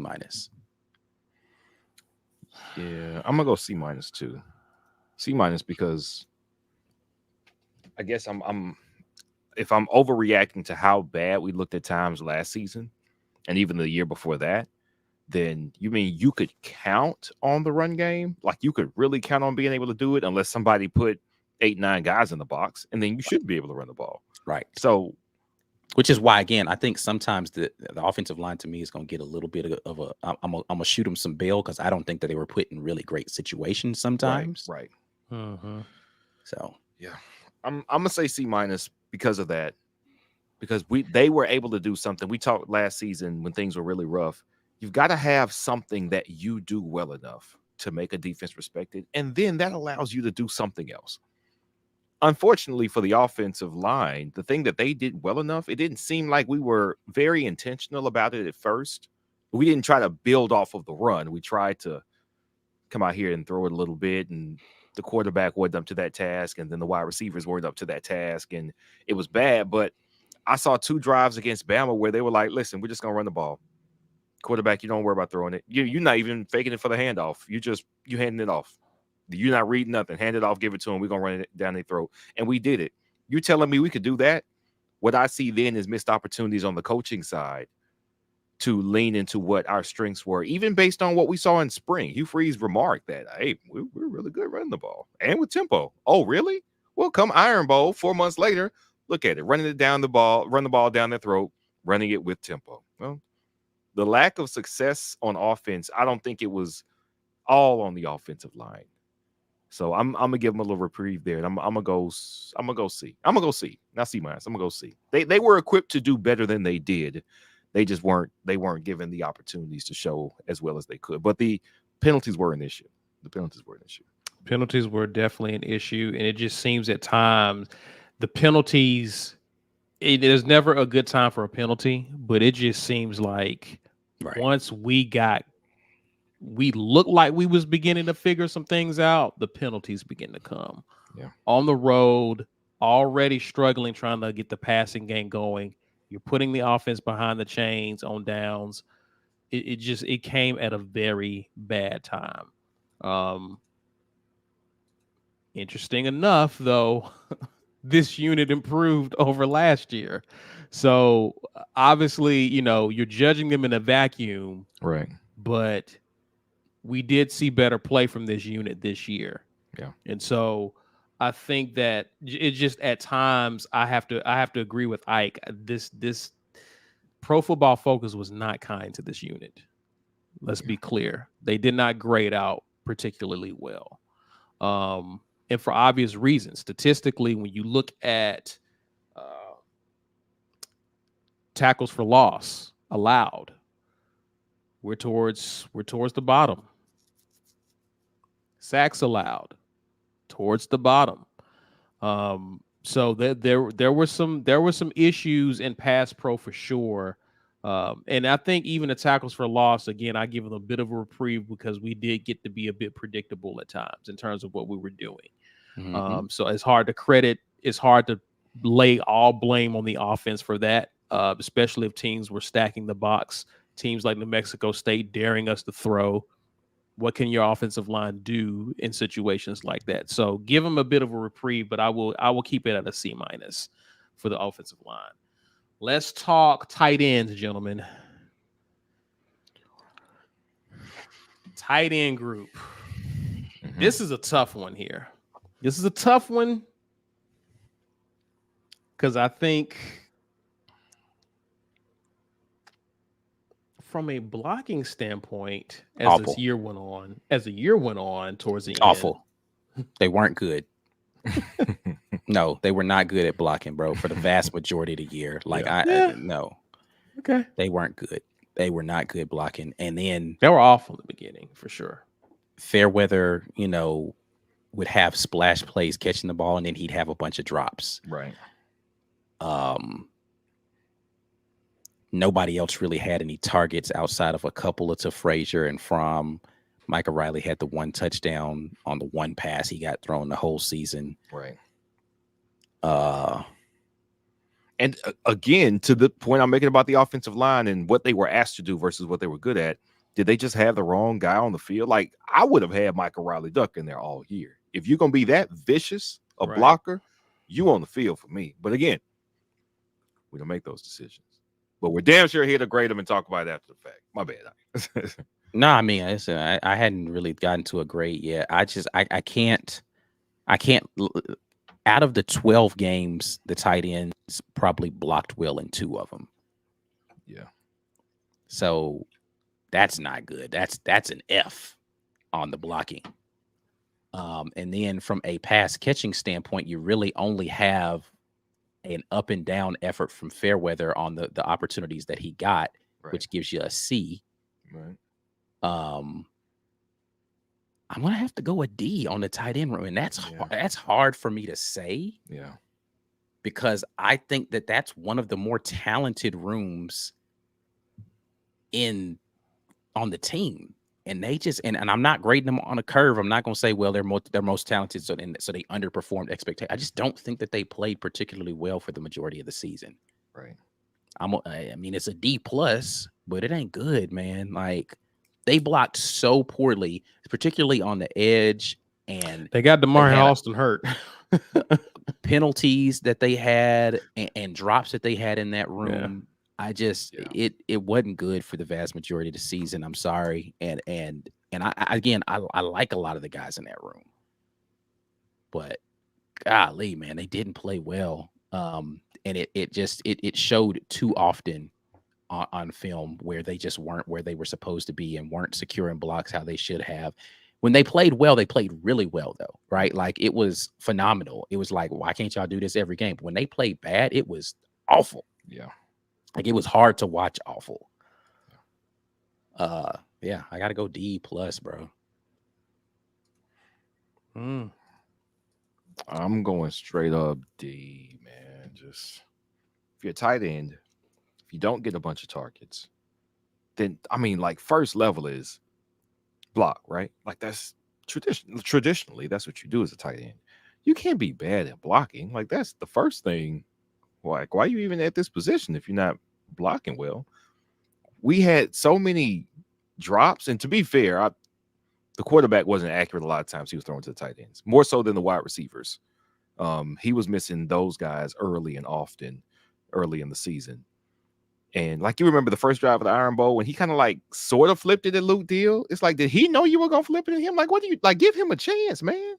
Yeah, I'm going to go C- too. C- because I guess if I'm overreacting to how bad we looked at times last season and even the year before that, then you mean you could count on the run game? Like you could really count on being able to do it unless somebody put 8-9 guys in the box, and then you should be able to run the ball. Right. So, which is why, again, I think sometimes the offensive line to me is going to get a little bit of a I'm going to shoot them some bail because I don't think that they were put in really great situations sometimes. Right. So, yeah, I'm going to say C- because of that, because they were able to do something. We talked last season when things were really rough. You've got to have something that you do well enough to make a defense respected, and then that allows you to do something else. Unfortunately for the offensive line, the thing that they did well enough, it didn't seem like we were very intentional about it at first. We didn't try to build off of the run. We tried to come out here and throw it a little bit, and the quarterback wasn't up to that task, and then the wide receivers weren't up to that task, and it was bad. But I saw 2 drives against Bama where they were like, listen, we're just going to run the ball. Quarterback, you don't worry about throwing it. You're not even faking it for the handoff. You handing it off. You're not reading nothing. Hand it off, give it to them. We're going to run it down their throat. And we did it. You're telling me we could do that? What I see then is missed opportunities on the coaching side to lean into what our strengths were, even based on what we saw in spring. Hugh Freeze remarked that, hey, we're really good running the ball and with tempo. Oh, really? Well, come Iron Bowl 4 months later, look at it, run the ball down their throat, running it with tempo. Well, the lack of success on offense, I don't think it was all on the offensive line. So I'm gonna give them a little reprieve there, and I'm gonna go C. I'm gonna go C, not C-. I'm gonna go C. They were equipped to do better than they did. They just weren't given the opportunities to show as well as they could. But the penalties were an issue. Penalties were definitely an issue, and it just seems at times the penalties. There's never a good time for a penalty, but it just seems like once we looked like we was beginning to figure some things out, the penalties begin to come. Yeah. On the road, already struggling trying to get the passing game going. You're putting the offense behind the chains on downs. It came at a very bad time. Interesting enough, though, this unit improved over last year. So obviously, you're judging them in a vacuum, Right. but we did see better play from this unit this year. Yeah. And so I think that it just at times I have to agree with Ike. This Pro Football Focus was not kind to this unit. Let's be clear. They did not grade out particularly well. And for obvious reasons. Statistically, when you look at tackles for loss allowed, we're towards the bottom. Sacks allowed, towards the bottom. So there were some issues in pass pro for sure. And I think even the tackles for loss, again, I give them a bit of a reprieve because we did get to be a bit predictable at times in terms of what we were doing. Mhm. So it's hard to lay all blame on the offense for that, especially if teams were stacking the box. Teams like New Mexico State daring us to throw. What can your offensive line do in situations like that? So give them a bit of a reprieve, but I will keep it at a C- for the offensive line. Let's talk tight ends, gentlemen. Tight end group. Mhm. This is a tough one here. This is a tough one because I think from a blocking standpoint, as Awful. the year went on towards the end, Awful. They weren't good. No, they were not good at blocking, bro, for the vast majority of the year. Like, Yeah. no, Okay. they weren't good. They were not good blocking. And then They were awful in the beginning, for sure. Fairweather, would have splash plays catching the ball, and then he'd have a bunch of drops. Right. Nobody else really had any targets outside of a couple to Frazier and Fromm. Micah Riley had the one touchdown on the one pass he got thrown the whole season. Right. And again, to the point I'm making about the offensive line and what they were asked to do versus what they were good at, did they just have the wrong guy on the field? Like, I would have had Michael Riley Duck in there all year. If you're going to be that vicious a Right. blocker, you on the field for me. But again, we don't make those decisions. But we're damn sure here to grade them and talk about it after the fact. My bad. No, I mean, listen, I hadn't really gotten to a grade yet. I can't. Out of the 12 games, the tight ends probably blocked well in 2 of them. Yeah. So that's not good. That's an F on the blocking. And then from a pass catching standpoint, you really only have an up and down effort from Fairweather on the opportunities that he got, Right. which gives you a C. Right. I'm gonna have to go a D on the tight end room, and that's Yeah. that's hard for me to say. Yeah. Because I think that that's one of the more talented rooms on the team, and they just and I'm not grading them on a curve. I'm not gonna say, well, they're most talented, so they underperformed expectations. I just don't think that they played particularly well for the majority of the season. Right. I mean, it's a D plus, but it ain't good, man. Like, they blocked so poorly, particularly on the edge, and They got DeMar They had a- Halston hurt. penalties that they had and drops that they had in that room. I just it wasn't good for the vast majority of the season. I'm sorry. And I like a lot of the guys in that room. But golly, man, they didn't play well. And it showed too often on film where they just weren't where they were supposed to be and weren't securing blocks how they should have. When they played well, they played really well, though, right? Like, it was phenomenal. It was like, why can't y'all do this every game? But when they played bad, it was awful. Yeah. Like, it was hard to watch awful. Yeah, I got to go D plus, bro. I'm going straight up D, man. Just if you're a tight end, if you don't get a bunch of targets, then I mean, like, first level is block, right? Like, that's traditionally that's what you do as a tight end. you can't be bad at blocking. Like, that's the first thing. Like, why are you even at this position if you're not blocking well? We had so many drops, and to be fair, the quarterback wasn't accurate a lot of times. He was throwing to the tight ends more so than the wide receivers. He was missing those guys early and often early in the season. And like, you remember the first drive of the Iron Bowl when he kind of like sort of flipped it at Luke Deal. It's like, did he know you were gonna flip it at him? Like, what do you like? Give him a chance, man.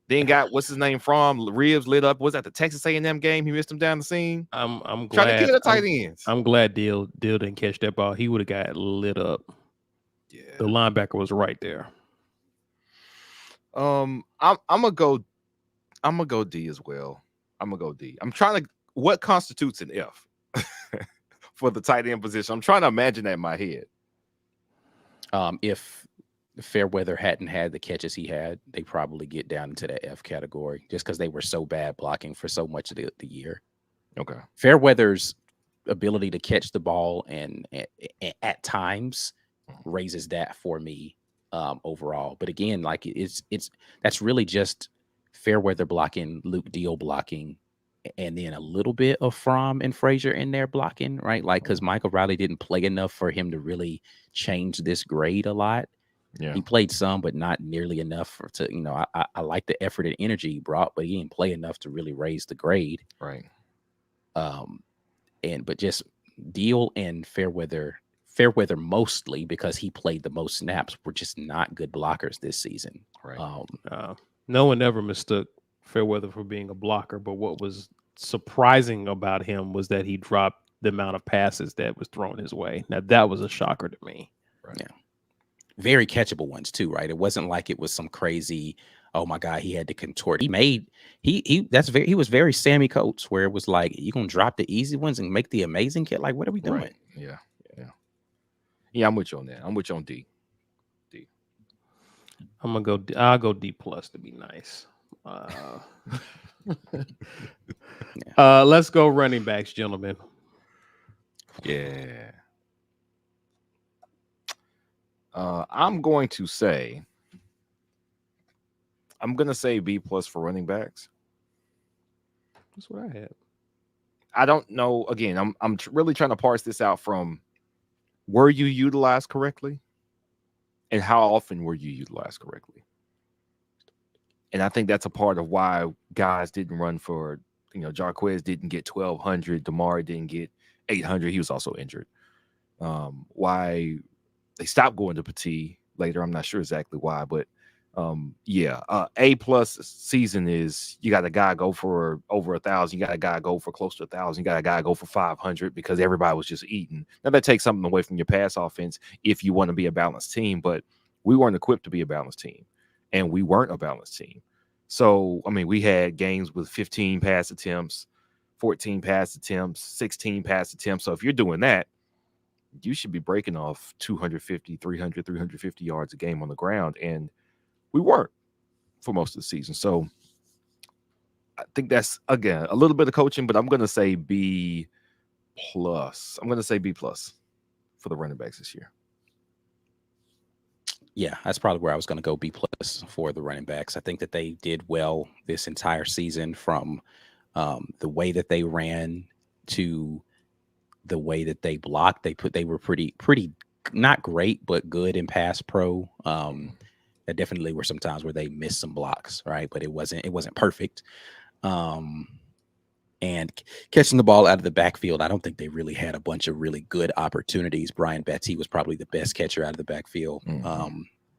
Then got what's his name from Ribs lit up. Was that the Texas A&M game? He missed him down the seam. I'm Trying glad to kill the tight ends. I'm glad Deal didn't catch that ball. He would have got lit up. Yeah, The linebacker was right there. I'm gonna go D as well. I'm gonna go D. I'm trying to, what constitutes an F for the tight end position? I'm trying to imagine that in my head. If Fairweather hadn't had the catches he had, they probably get down into that F category just because they were so bad blocking for so much of the year. Okay. Fairweather's ability to catch the ball and at times raises that for me overall. But again, like it's that's really just Fairweather blocking, Luke Deal blocking, and then a little bit of Fromm and Frazier in there blocking, right? Like, because Michael Riley didn't play enough for him to really change this grade a lot. Yeah. He played some, but not nearly enough to, you know, I like the effort and energy he brought, but he didn't play enough to really raise the grade. Right. But just Deal and Fairweather mostly because he played the most snaps, were just not good blockers this season. Right. No one ever mistook Fairweather for being a blocker, but what was surprising about him was that he dropped the amount of passes that was thrown his way. Now that was a shocker to me. Right. Yeah. Very catchable ones too, right? It wasn't like it was some crazy, oh my God, he had to contort. He was very Sammy Coates, where it was like, you gonna drop the easy ones and make the amazing kid? Like, what are we doing? Right. Yeah, I'm with you on that. I'm with you on D. I'll go D plus to be nice. Let's go running backs, gentlemen. Yeah. I'm going to say B plus for running backs. That's what I had. I don't know. Again, I'm really trying to parse this out from, were you utilized correctly, and how often were you utilized correctly? And I think that's a part of why guys didn't run for, Jarquez didn't get 1,200, Damari didn't get 800. He was also injured. Why they stopped going to Petit later, I'm not sure exactly why, but A plus season is, you got a guy go for over 1,000, you got a guy go for close to 1,000, you got a guy go for 500 because everybody was just eating. Now that takes something away from your pass offense if you want to be a balanced team, but we weren't equipped to be a balanced team, and we weren't a balanced team. So, I mean, we had games with 15 pass attempts, 14 pass attempts, 16 pass attempts. So if you're doing that, you should be breaking off 250, 300, 350 yards a game on the ground. And we weren't for most of the season. So I think that's, again, a little bit of coaching, but I'm going to say B plus. I'm going to say B plus for the running backs this year. Yeah, that's probably where I was going to go, B plus for the running backs. I think that they did well this entire season, from the way that they ran to the way that they blocked. They were pretty not great, but good in pass pro. There definitely were some times where they missed some blocks, right? But it wasn't perfect. And catching the ball out of the backfield, I don't think they really had a bunch of really good opportunities. Brian Batty was probably the best catcher out of the backfield.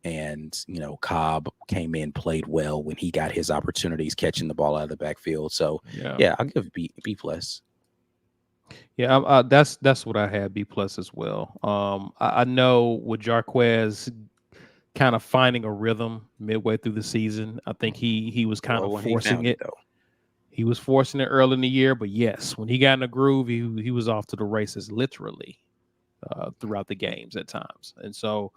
And Cobb came in, played well when he got his opportunities catching the ball out of the backfield. So yeah, I'll give B plus. Yeah, that's what I had, B plus as well. I know with Jarquez kind of finding a rhythm midway through the season, I think he was kind of forcing it. He was forcing it early in the year, but yes, when he got in a groove, he was off to the races literally throughout the games at times. And so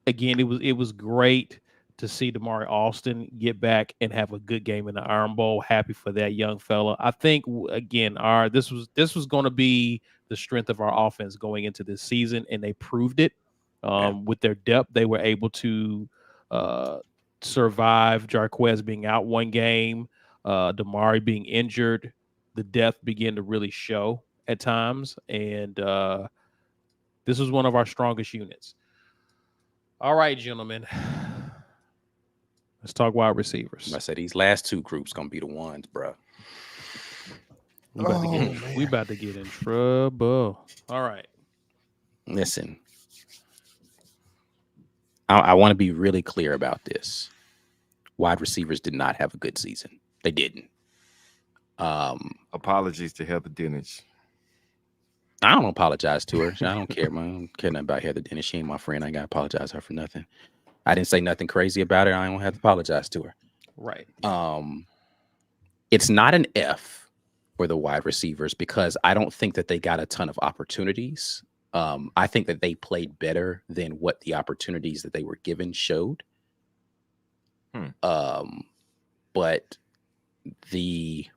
again, it was great to see Damari Alston get back and have a good game in the Iron Bowl. Happy for that young fella. I think again, this was going to be the strength of our offense going into this season, and they proved it. With their depth, they were able to survive Jarquez being out one game, Damari being injured, the depth began to really show at times, and this was one of our strongest units. All right, gentlemen, let's talk wide receivers. I said these last two groups gonna be the ones, bro. We about to get in trouble. All right. Listen, I want to be really clear about this. Wide receivers did not have a good season. They didn't. Apologies to Heather Dinich. I don't apologize to her. I don't care, man. I don't care nothing about Heather Dennis. She ain't my friend. I ain't got to apologize to her for nothing. I didn't say nothing crazy about her. I don't have to apologize to her. Right. It's not an F for the wide receivers because I don't think that they got a ton of opportunities. I think that they played better than what the opportunities that they were given showed. But the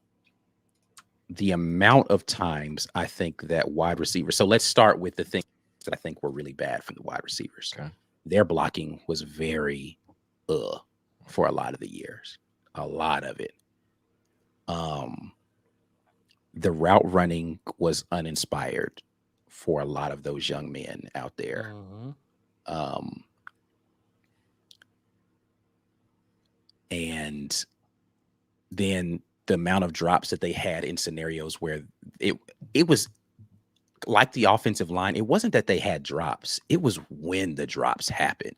amount of times I think that wide receivers. So let's start with the things that I think were really bad for the wide receivers. Okay. Their blocking was very for a lot of the years. A lot of it. The route running was uninspired for a lot of those young men out there. And then the amount of drops that they had in scenarios where it was like the offensive line. It wasn't that they had drops. It was when the drops happened.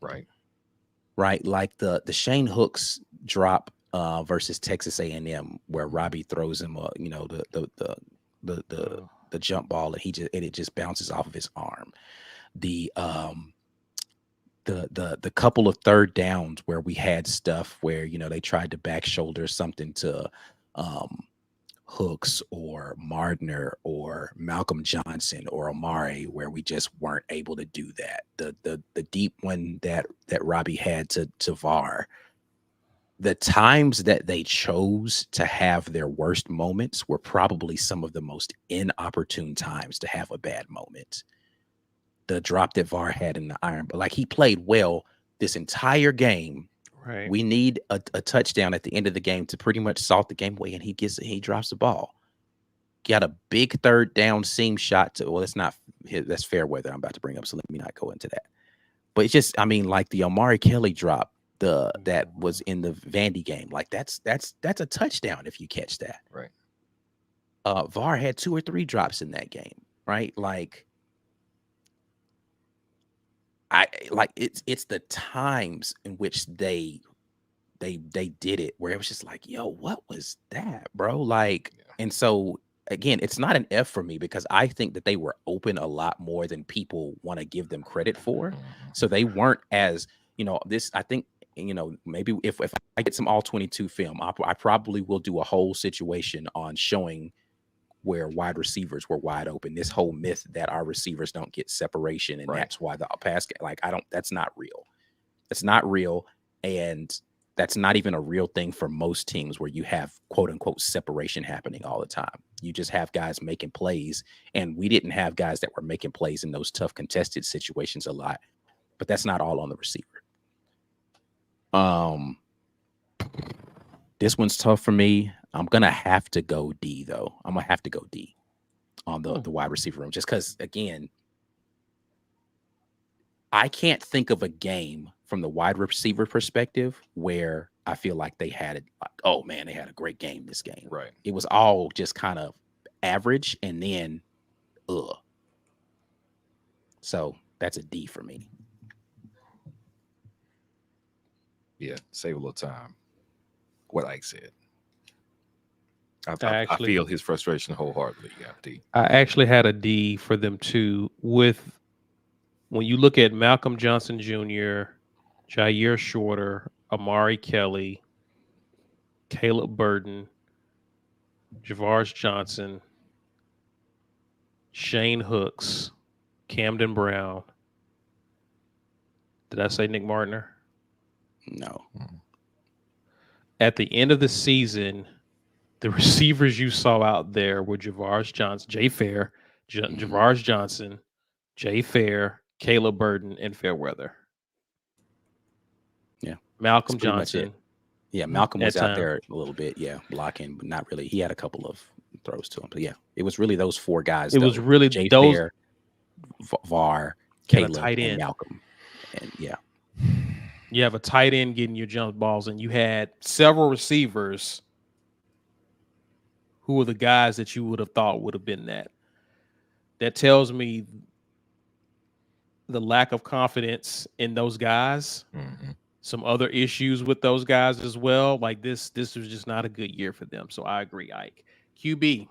Right. Like the Shane Hooks drop versus Texas A&M, where Robbie throws him the jump ball and it just bounces off of his arm. The couple of third downs where we had stuff where, they tried to back shoulder something to Hooks or Mardner or Malcolm Johnson or Amari, where we just weren't able to do that. The deep one that Robbie had to VAR. The times that they chose to have their worst moments were probably some of the most inopportune times to have a bad moment. The drop that VAR had in the iron, but like he played well this entire game. Right. We need a touchdown at the end of the game to pretty much salt the game away, and he drops the ball. Got a big third down seam shot to. Well, that's fair weather I'm about to bring up, so let me not go into that. But it's just, like the Amari Kelly drop, that was in the Vandy game, like that's a touchdown if you catch that. Right. VAR had 2 or 3 drops in that game, right? Like. It's the times in which they did it where it was just like, yo, what was that, bro? Like, and so again, it's not an F for me because I think that they were open a lot more than people want to give them credit for. So they weren't as, I think, maybe if I get some all 22 film, I probably will do a whole situation on showing where wide receivers were wide open. This whole myth that our receivers don't get separation, and that's why the pass game, that's not real. It's not real, and that's not even a real thing for most teams where you have quote unquote separation happening all the time. You just have guys making plays, and we didn't have guys that were making plays in those tough contested situations a lot, but that's not all on the receiver. This one's tough for me. I'm going to have to go D, though. I'm going to have to go D on the wide receiver room, just because, again, I can't think of a game from the wide receiver perspective where I feel like they had it like, oh, man, they had a great game this game. Right. It was all just kind of average and then, So that's a D for me. Yeah, save a little time. What Ike said. I feel his frustration wholeheartedly. Yeah, D. I actually had a D for them too. When you look at Malcolm Johnson Jr., Jair Shorter, Amari Kelly, Caleb Burton, Javarius Johnson, Shane Hooks, Camden Brown. Did I say Nick Martiner? No. At the end of the season, the receivers you saw out there were Javarius Johnson, Jay Fair, Javarius Johnson, Jay Fair, Caleb Burton, and Fairweather. Yeah. Malcolm pretty much it. Johnson. Yeah, Malcolm was At out time. there a little bit, blocking, but not really. He had a couple of throws to him, but yeah, it was really those four guys. It was really Jay those Fair, VAR, and a Caleb, tight and end. Malcolm, and yeah. You have a tight end getting your jump balls, and you had several receivers who were the guys that you would have thought would have been that. That tells me the lack of confidence in those guys. Mm-hmm. Some other issues with those guys as well. Like this was just not a good year for them. So I agree, Ike. QB.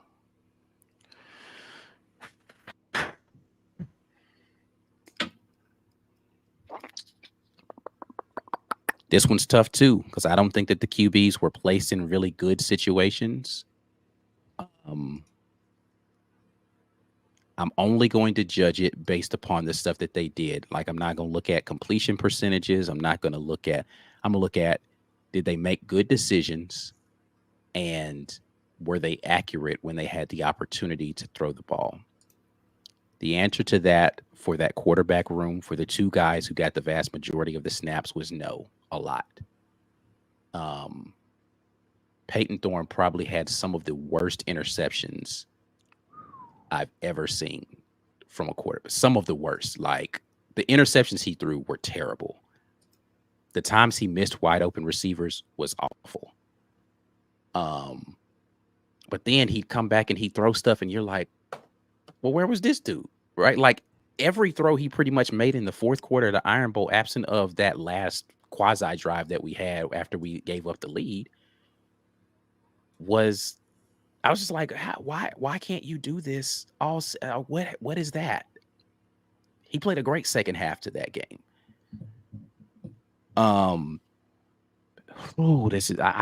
This one's tough too, because I don't think that the QBs were placed in really good situations. I'm only going to judge it based upon the stuff that they did. Like, I'm not going to look at completion percentages. I'm going to look at, did they make good decisions, and were they accurate when they had the opportunity to throw the ball? The answer to that for that quarterback room, for the two guys who got the vast majority of the snaps, was no, a lot. Peyton Thorne probably had some of the worst interceptions I've ever seen from a quarterback. Some of the worst. Like, the interceptions he threw were terrible. The times he missed wide open receivers was awful. But then he'd come back and he'd throw stuff, and you're like, well, where was this dude? Right? Like, every throw he pretty much made in the fourth quarter of the Iron Bowl, absent of that last quasi drive that we had after we gave up the lead, was, I was just like, why can't you do this? What is that? He played a great second half to that game. I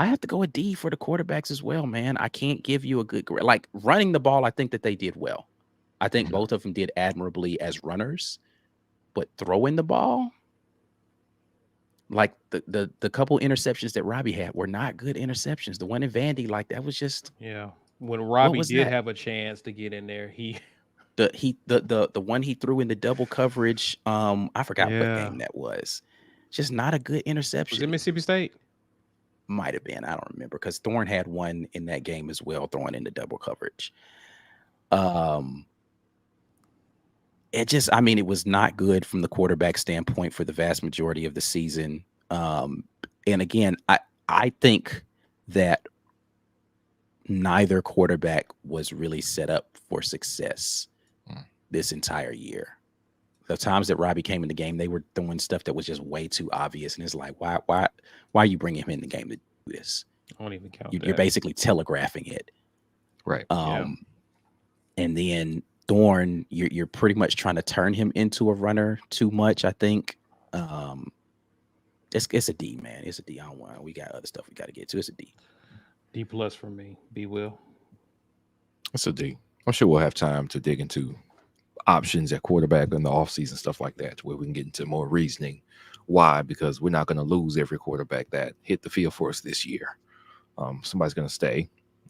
have to go a D for the quarterbacks as well, man. I can't give you a good grade. Like, running the ball, I think that they did well. I think both of them did admirably as runners, but throwing the ball, like the couple interceptions that Robbie had were not good interceptions. The one in Vandy, like, that was just, Yeah. When Robbie did that? have a chance to get in there, the one he threw in the double coverage, I forgot what Yeah. game that was. Just not a good interception. was it Mississippi State? Might have been. I don't remember, because Thorne had one in that game as well, throwing in the double coverage. It was not good from the quarterback standpoint for the vast majority of the season. And again, I think that neither quarterback was really set up for success this entire year. The times that Robbie came in the game, they were throwing stuff that was just way too obvious. And it's like, why are you bringing him in the game to do this? I don't even count. You're basically telegraphing it. Right. And then Thorne, you're pretty much trying to turn him into a runner too much, I think. It's a D, man. It's a D. I don't want. We got other stuff we got to get to. It's a D. D+ for me. B will. It's a D. I'm sure we'll have time to dig into options at quarterback in the offseason, stuff like that, where we can get into more reasoning. Why? Because we're not going to lose every quarterback that hit the field for us this year. Somebody's going to stay,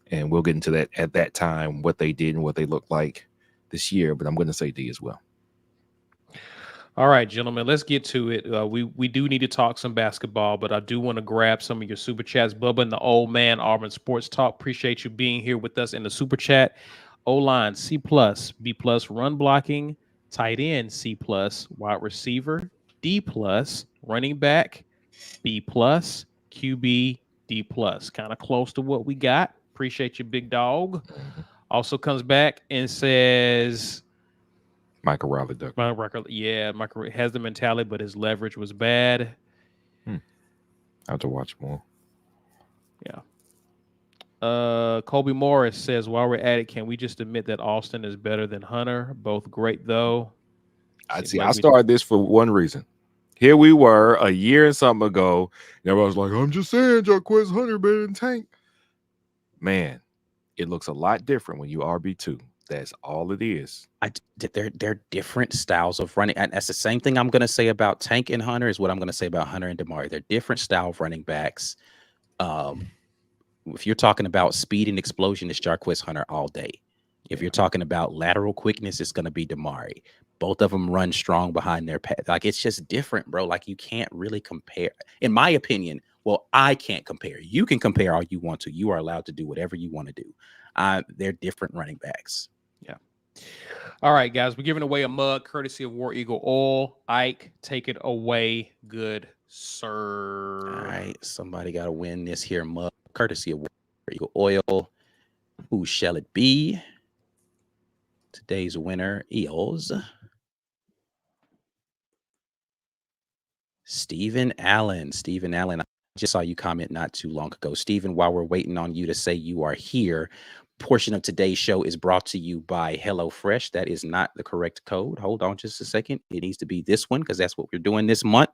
and we'll get into that at that time, what they did and what they look like this year. But I'm going to say D as well. All right, gentlemen, let's get to it. We do need to talk some basketball, but I do want to grab some of your super chats. Bubba and the old man, Auburn Sports Talk. Appreciate you being here with us in the super chat. O-line, C+, B+, run blocking, tight end, C+, wide receiver, D+, running back, B+, QB, D+. Kind of close to what we got. Appreciate you, big dog. Also comes back and says... Michael Riley Duck. Michael has the mentality, but his leverage was bad. I have to watch more. Yeah. Colby Morris says, while we're at it, can we just admit that Austin is better than Hunter? Both great, though. I started this for one reason. Here we were a year and something ago, and everybody was like, I'm just saying Jarquez Hunter better than Tank. Man, it looks a lot different when you RB2. That's all it is. They're different styles of running. And that's the same thing I'm going to say about Tank and Hunter is what I'm going to say about Hunter and Damari. They're different style of running backs. If you're talking about speed and explosion, it's Jarquez Hunter all day. If you're talking about lateral quickness, it's going to be Damari. Both of them run strong behind their path. Like, it's just different, bro. Like, you can't really compare. In my opinion, well, I can't compare. You can compare all you want to. You are allowed to do whatever you want to do. They're different running backs. Yeah. All right, guys, we're giving away a mug courtesy of War Eagle Oil. Ike, take it away, good sir. All right, somebody got to win this here mug courtesy of War Eagle Oil. Who shall it be? Today's winner is Stephen Allen. Stephen Allen, I just saw you comment not too long ago. Stephen, while we're waiting on you to say you are here, portion of today's show is brought to you by HelloFresh. That is not the correct code. Hold on just a second. It needs to be this one because that's what we're doing this month.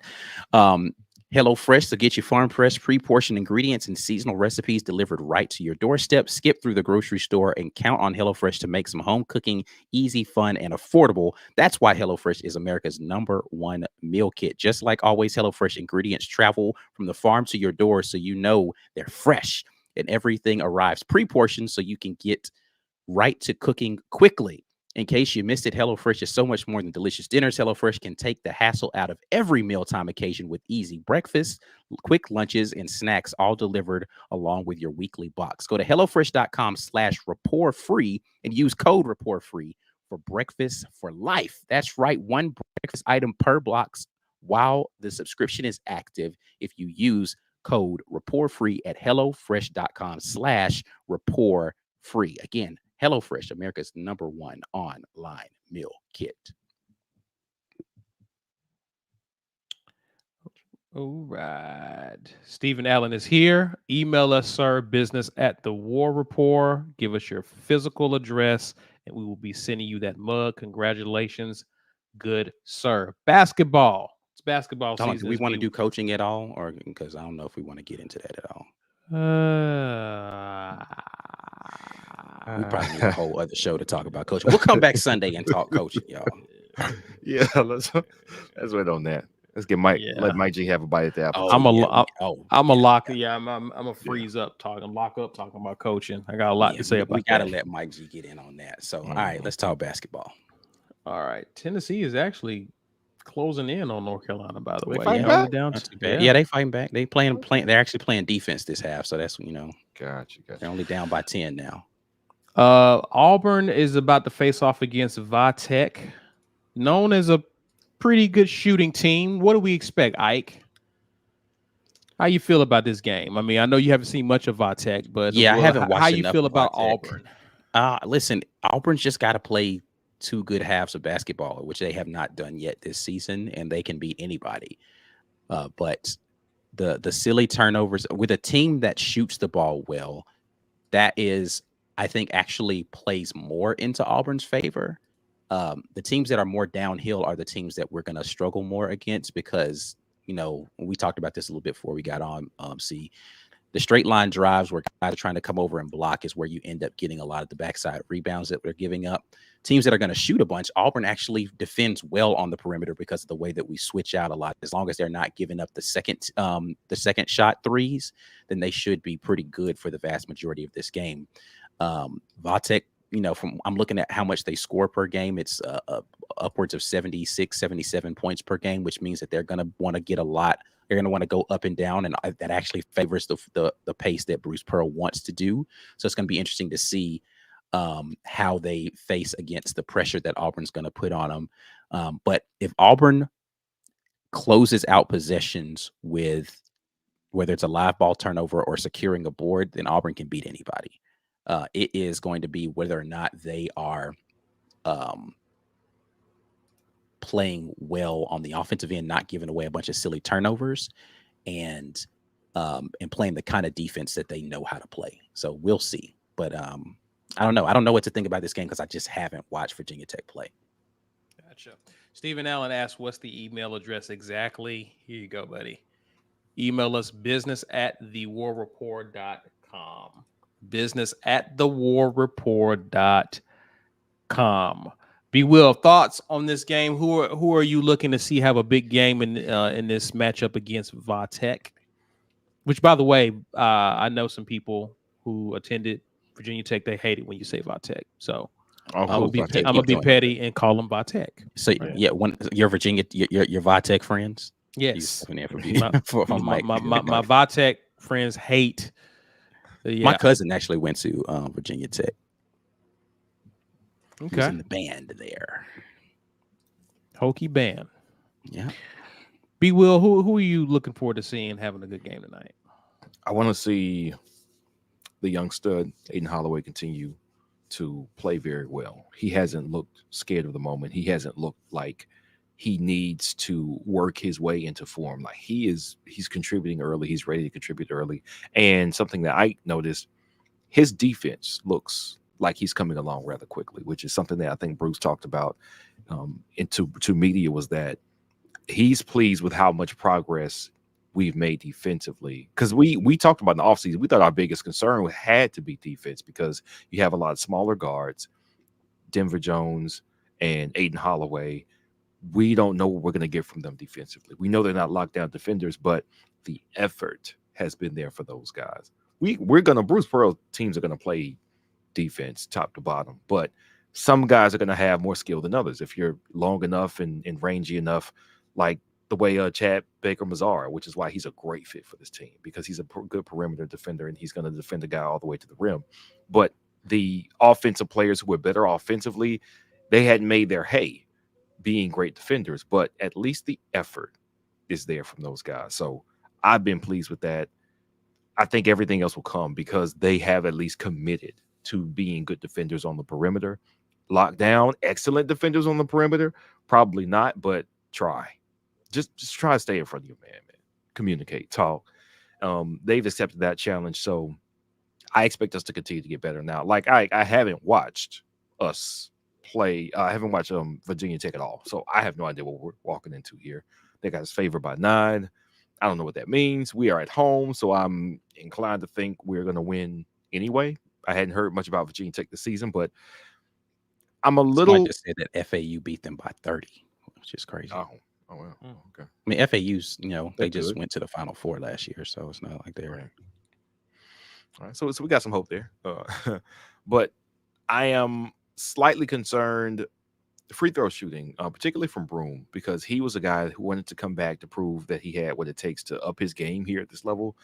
HelloFresh to get you farm-fresh, pre-portioned ingredients and seasonal recipes delivered right to your doorstep. Skip through the grocery store and count on HelloFresh to make some home cooking easy, fun, and affordable. That's why HelloFresh is America's #1 meal kit. Just like always, HelloFresh ingredients travel from the farm to your door so you know they're fresh and everything arrives pre-portioned so you can get right to cooking quickly. In case you missed it, HelloFresh is so much more than delicious dinners. HelloFresh can take the hassle out of every mealtime occasion with easy breakfasts, quick lunches, and snacks, all delivered along with your weekly box. Go to HelloFresh.com/rapport free and use code rapport free for breakfast for life. That's right, one breakfast item per box while the subscription is active if you use code rapport free at HelloFresh.com/rapport free. Again, HelloFresh, America's #1 online meal kit. All right. Stephen Allen is here. Email us, sir, business@thewarreport. Give us your physical address, and we will be sending you that mug. Congratulations, good sir. Basketball. It's basketball season. Do we want to do coaching at all? Or because I don't know if we want to get into that at all. We probably need a whole other show to talk about coaching. We'll come back Sunday and talk coaching, y'all. Yeah, let's wait on that. Let's get Mike. Yeah. Let Mike G have a bite at the apple. I'm a lock. Yeah, I'm a freeze up talking, lock up talking about coaching. I got a lot to say about we gotta that. let Mike G get in on that. So, all right, let's talk basketball. All right, Tennessee is actually closing in on North Carolina. By the way, fighting back? down. Yeah, they fighting back. They playing. They're actually playing defense this half. So that's Gotcha. they're only down by 10 now. Auburn is about to face off against Vatech, known as a pretty good shooting team. What do we expect, Ike? How you feel about this game? I mean, I know you haven't seen much of Vatech, but yeah, I haven't watched. How you enough feel of about Vatech. Auburn? Listen, Auburn's just got to play 2 good halves of basketball, which they have not done yet this season, and they can beat anybody. But the silly turnovers with a team that shoots the ball well, that is, I think, actually plays more into Auburn's favor. The teams that are more downhill are the teams that we're going to struggle more against because, we talked about this a little bit before we got on. See, the straight line drives where guys are trying to come over and block is where you end up getting a lot of the backside rebounds that we're giving up. Teams that are going to shoot a bunch, Auburn actually defends well on the perimeter because of the way that we switch out a lot. As long as they're not giving up the second shot threes, then they should be pretty good for the vast majority of this game. Vatech, I'm looking at how much they score per game. It's upwards of 76, 77 points per game, which means that they're going to want to get a lot. They're going to want to go up and down, and that actually favors the pace that Bruce Pearl wants to do. So it's going to be interesting to see how they face against the pressure that Auburn's going to put on them. But if Auburn closes out possessions with whether it's a live ball turnover or securing a board, then Auburn can beat anybody. It is going to be whether or not they are playing well on the offensive end, not giving away a bunch of silly turnovers, and playing the kind of defense that they know how to play. So we'll see. But I don't know. I don't know what to think about this game because I just haven't watched Virginia Tech play. Gotcha. Stephen Allen asked, what's the email address exactly? Here you go, buddy. Email us business@thewarreport.com. business@thewarreport.com. B. Will, thoughts on this game? Who are you looking to see have a big game in this matchup against Vatech? Which, by the way, I know some people who attended Virginia Tech. They hate it when you say Vatech. So Oh, I'm cool. gonna Vitek. I'm gonna be joining. petty and call them Vitek. So Right. yeah, when your Virginia, your Vitek friends, you Yes, stepping in for my for Mike. my Vitek friends hate. My Yeah. cousin actually went to Virginia Tech. He was Okay. in the band there. Hokey band. Yeah. B. Will, who are you looking forward to seeing having a good game tonight? I want to see the young stud Aiden Holloway continue to play very well. He hasn't looked scared of the moment. He hasn't looked like he needs to work his way into form. Like he's contributing early. He's ready to contribute early. And something that I noticed, his defense looks like he's coming along rather quickly, which is something that I think Bruce talked about into to media, was that he's pleased with how much progress we've made defensively. Because we talked about in the offseason, we thought our biggest concern had to be defense because you have a lot of smaller guards, Denver Jones and Aiden Holloway. We don't know what we're going to get from them defensively. We know they're not lockdown defenders, but the effort has been there for those guys. Bruce Pearl teams are going to play defense top to bottom, but some guys are going to have more skill than others. If you're long enough and rangy enough, like the way Chad Baker-Mazara, which is why he's a great fit for this team, because he's a good perimeter defender and he's going to defend the guy all the way to the rim. But the offensive players who were better offensively, they hadn't made their hay being great defenders, but at least the effort is there from those guys. So I've been pleased with that. I think everything else will come because they have at least committed to being good defenders on the perimeter. Lock down, excellent defenders on the perimeter, probably not, but try. Just try to stay in front of your man. Communicate, talk. They've accepted that challenge, so I expect us to continue to get better now. Like I haven't watched us play. I haven't watched Virginia Tech at all, so I have no idea what we're walking into here. They got us favored by 9. I don't know what that means. We are at home, so I'm inclined to think we're going to win anyway. I hadn't heard much about Virginia Tech this season, but I'm a little. Someone just said that FAU beat them by 30, which is crazy. Oh well. Okay. I mean, FAU's, they just good. went to the Final Four last year, so it's not like they're. Right. All right, so we got some hope there, but I am slightly concerned. Free throw shooting, particularly from Broome, because he was a guy who wanted to come back to prove that he had what it takes to up his game here at this level.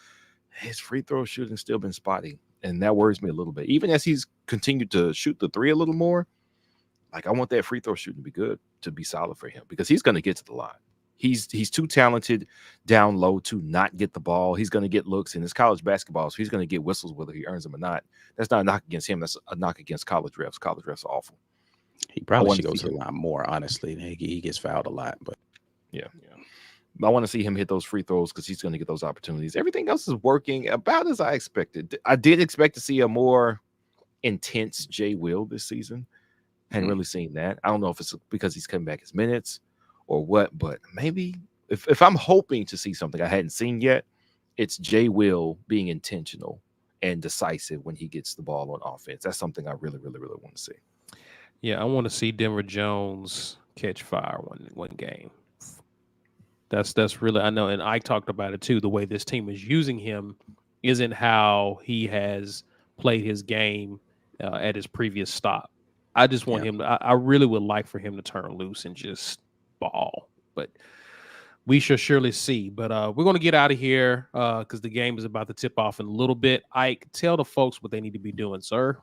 His free throw shooting still been spotty, and that worries me a little bit. Even as he's continued to shoot the three a little more, like I want that free throw shooting to be good, to be solid for him, because he's going to get to the line. He's too talented down low to not get the ball. He's going to get looks in his college basketball, so he's going to get whistles whether he earns them or not. That's not a knock against him. That's a knock against college refs. College refs are awful. He probably should go to the line more, honestly. He gets fouled a lot, but yeah. I want to see him hit those free throws because he's going to get those opportunities. Everything else is working about as I expected. I did expect to see a more intense Jay Will this season. Hadn't really seen that. I don't know if it's because he's coming back his minutes or what, but maybe if I'm hoping to see something I hadn't seen yet, it's Jay Will being intentional and decisive when he gets the ball on offense. That's something I really, really, really want to see. Yeah, I want to see Denver Jones catch fire one game. That's really, I know, and I talked about it too. The way this team is using him isn't how he has played his game at his previous stop. I just want him to, I really would like for him to turn loose and just ball, but we shall surely see. But we're going to get out of here because the game is about to tip off in a little bit. Ike, tell the folks what they need to be doing, sir.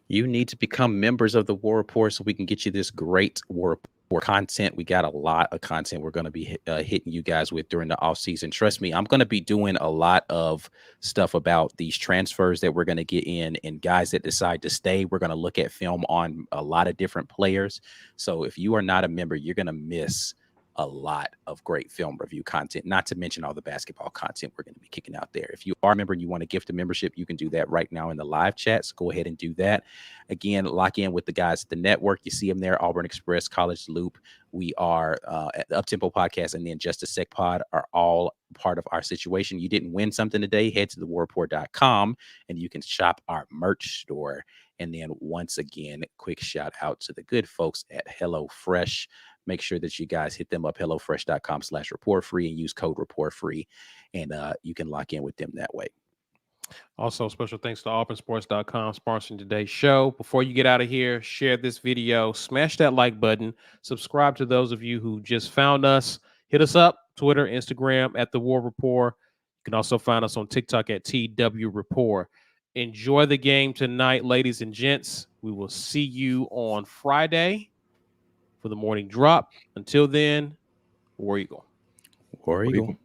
You need to become members of the War Report so we can get you this great War Report content. We got a lot of content we're going to be hitting you guys with during the off season. Trust me, I'm going to be doing a lot of stuff about these transfers that we're going to get in and guys that decide to stay. We're going to look at film on a lot of different players. So if you are not a member, you're going to miss a lot of great film review content, not to mention all the basketball content we're going to be kicking out there. If you are a member and you want to gift a membership, you can do that right now in the live chat. So go ahead and do that. Again, lock in with the guys at the network. You see them there, Auburn Express, College Loop. We are at the Uptempo Podcast and then Just a Sec Pod are all part of our situation. You didn't win something today, head to thewarreport.com and you can shop our merch store. And then once again, quick shout out to the good folks at HelloFresh. Make sure that you guys hit them up, HelloFresh.com/report free and use code report free. And you can lock in with them that way. Also, special thanks to auburnsports.com sponsoring today's show. Before you get out of here, share this video, smash that like button, subscribe to those of you who just found us. Hit us up, Twitter, Instagram at The War Rapport. You can also find us on TikTok at TW Rapport. Enjoy the game tonight, ladies and gents. We will see you on Friday for the morning drop. Until then, War Eagle. War Eagle.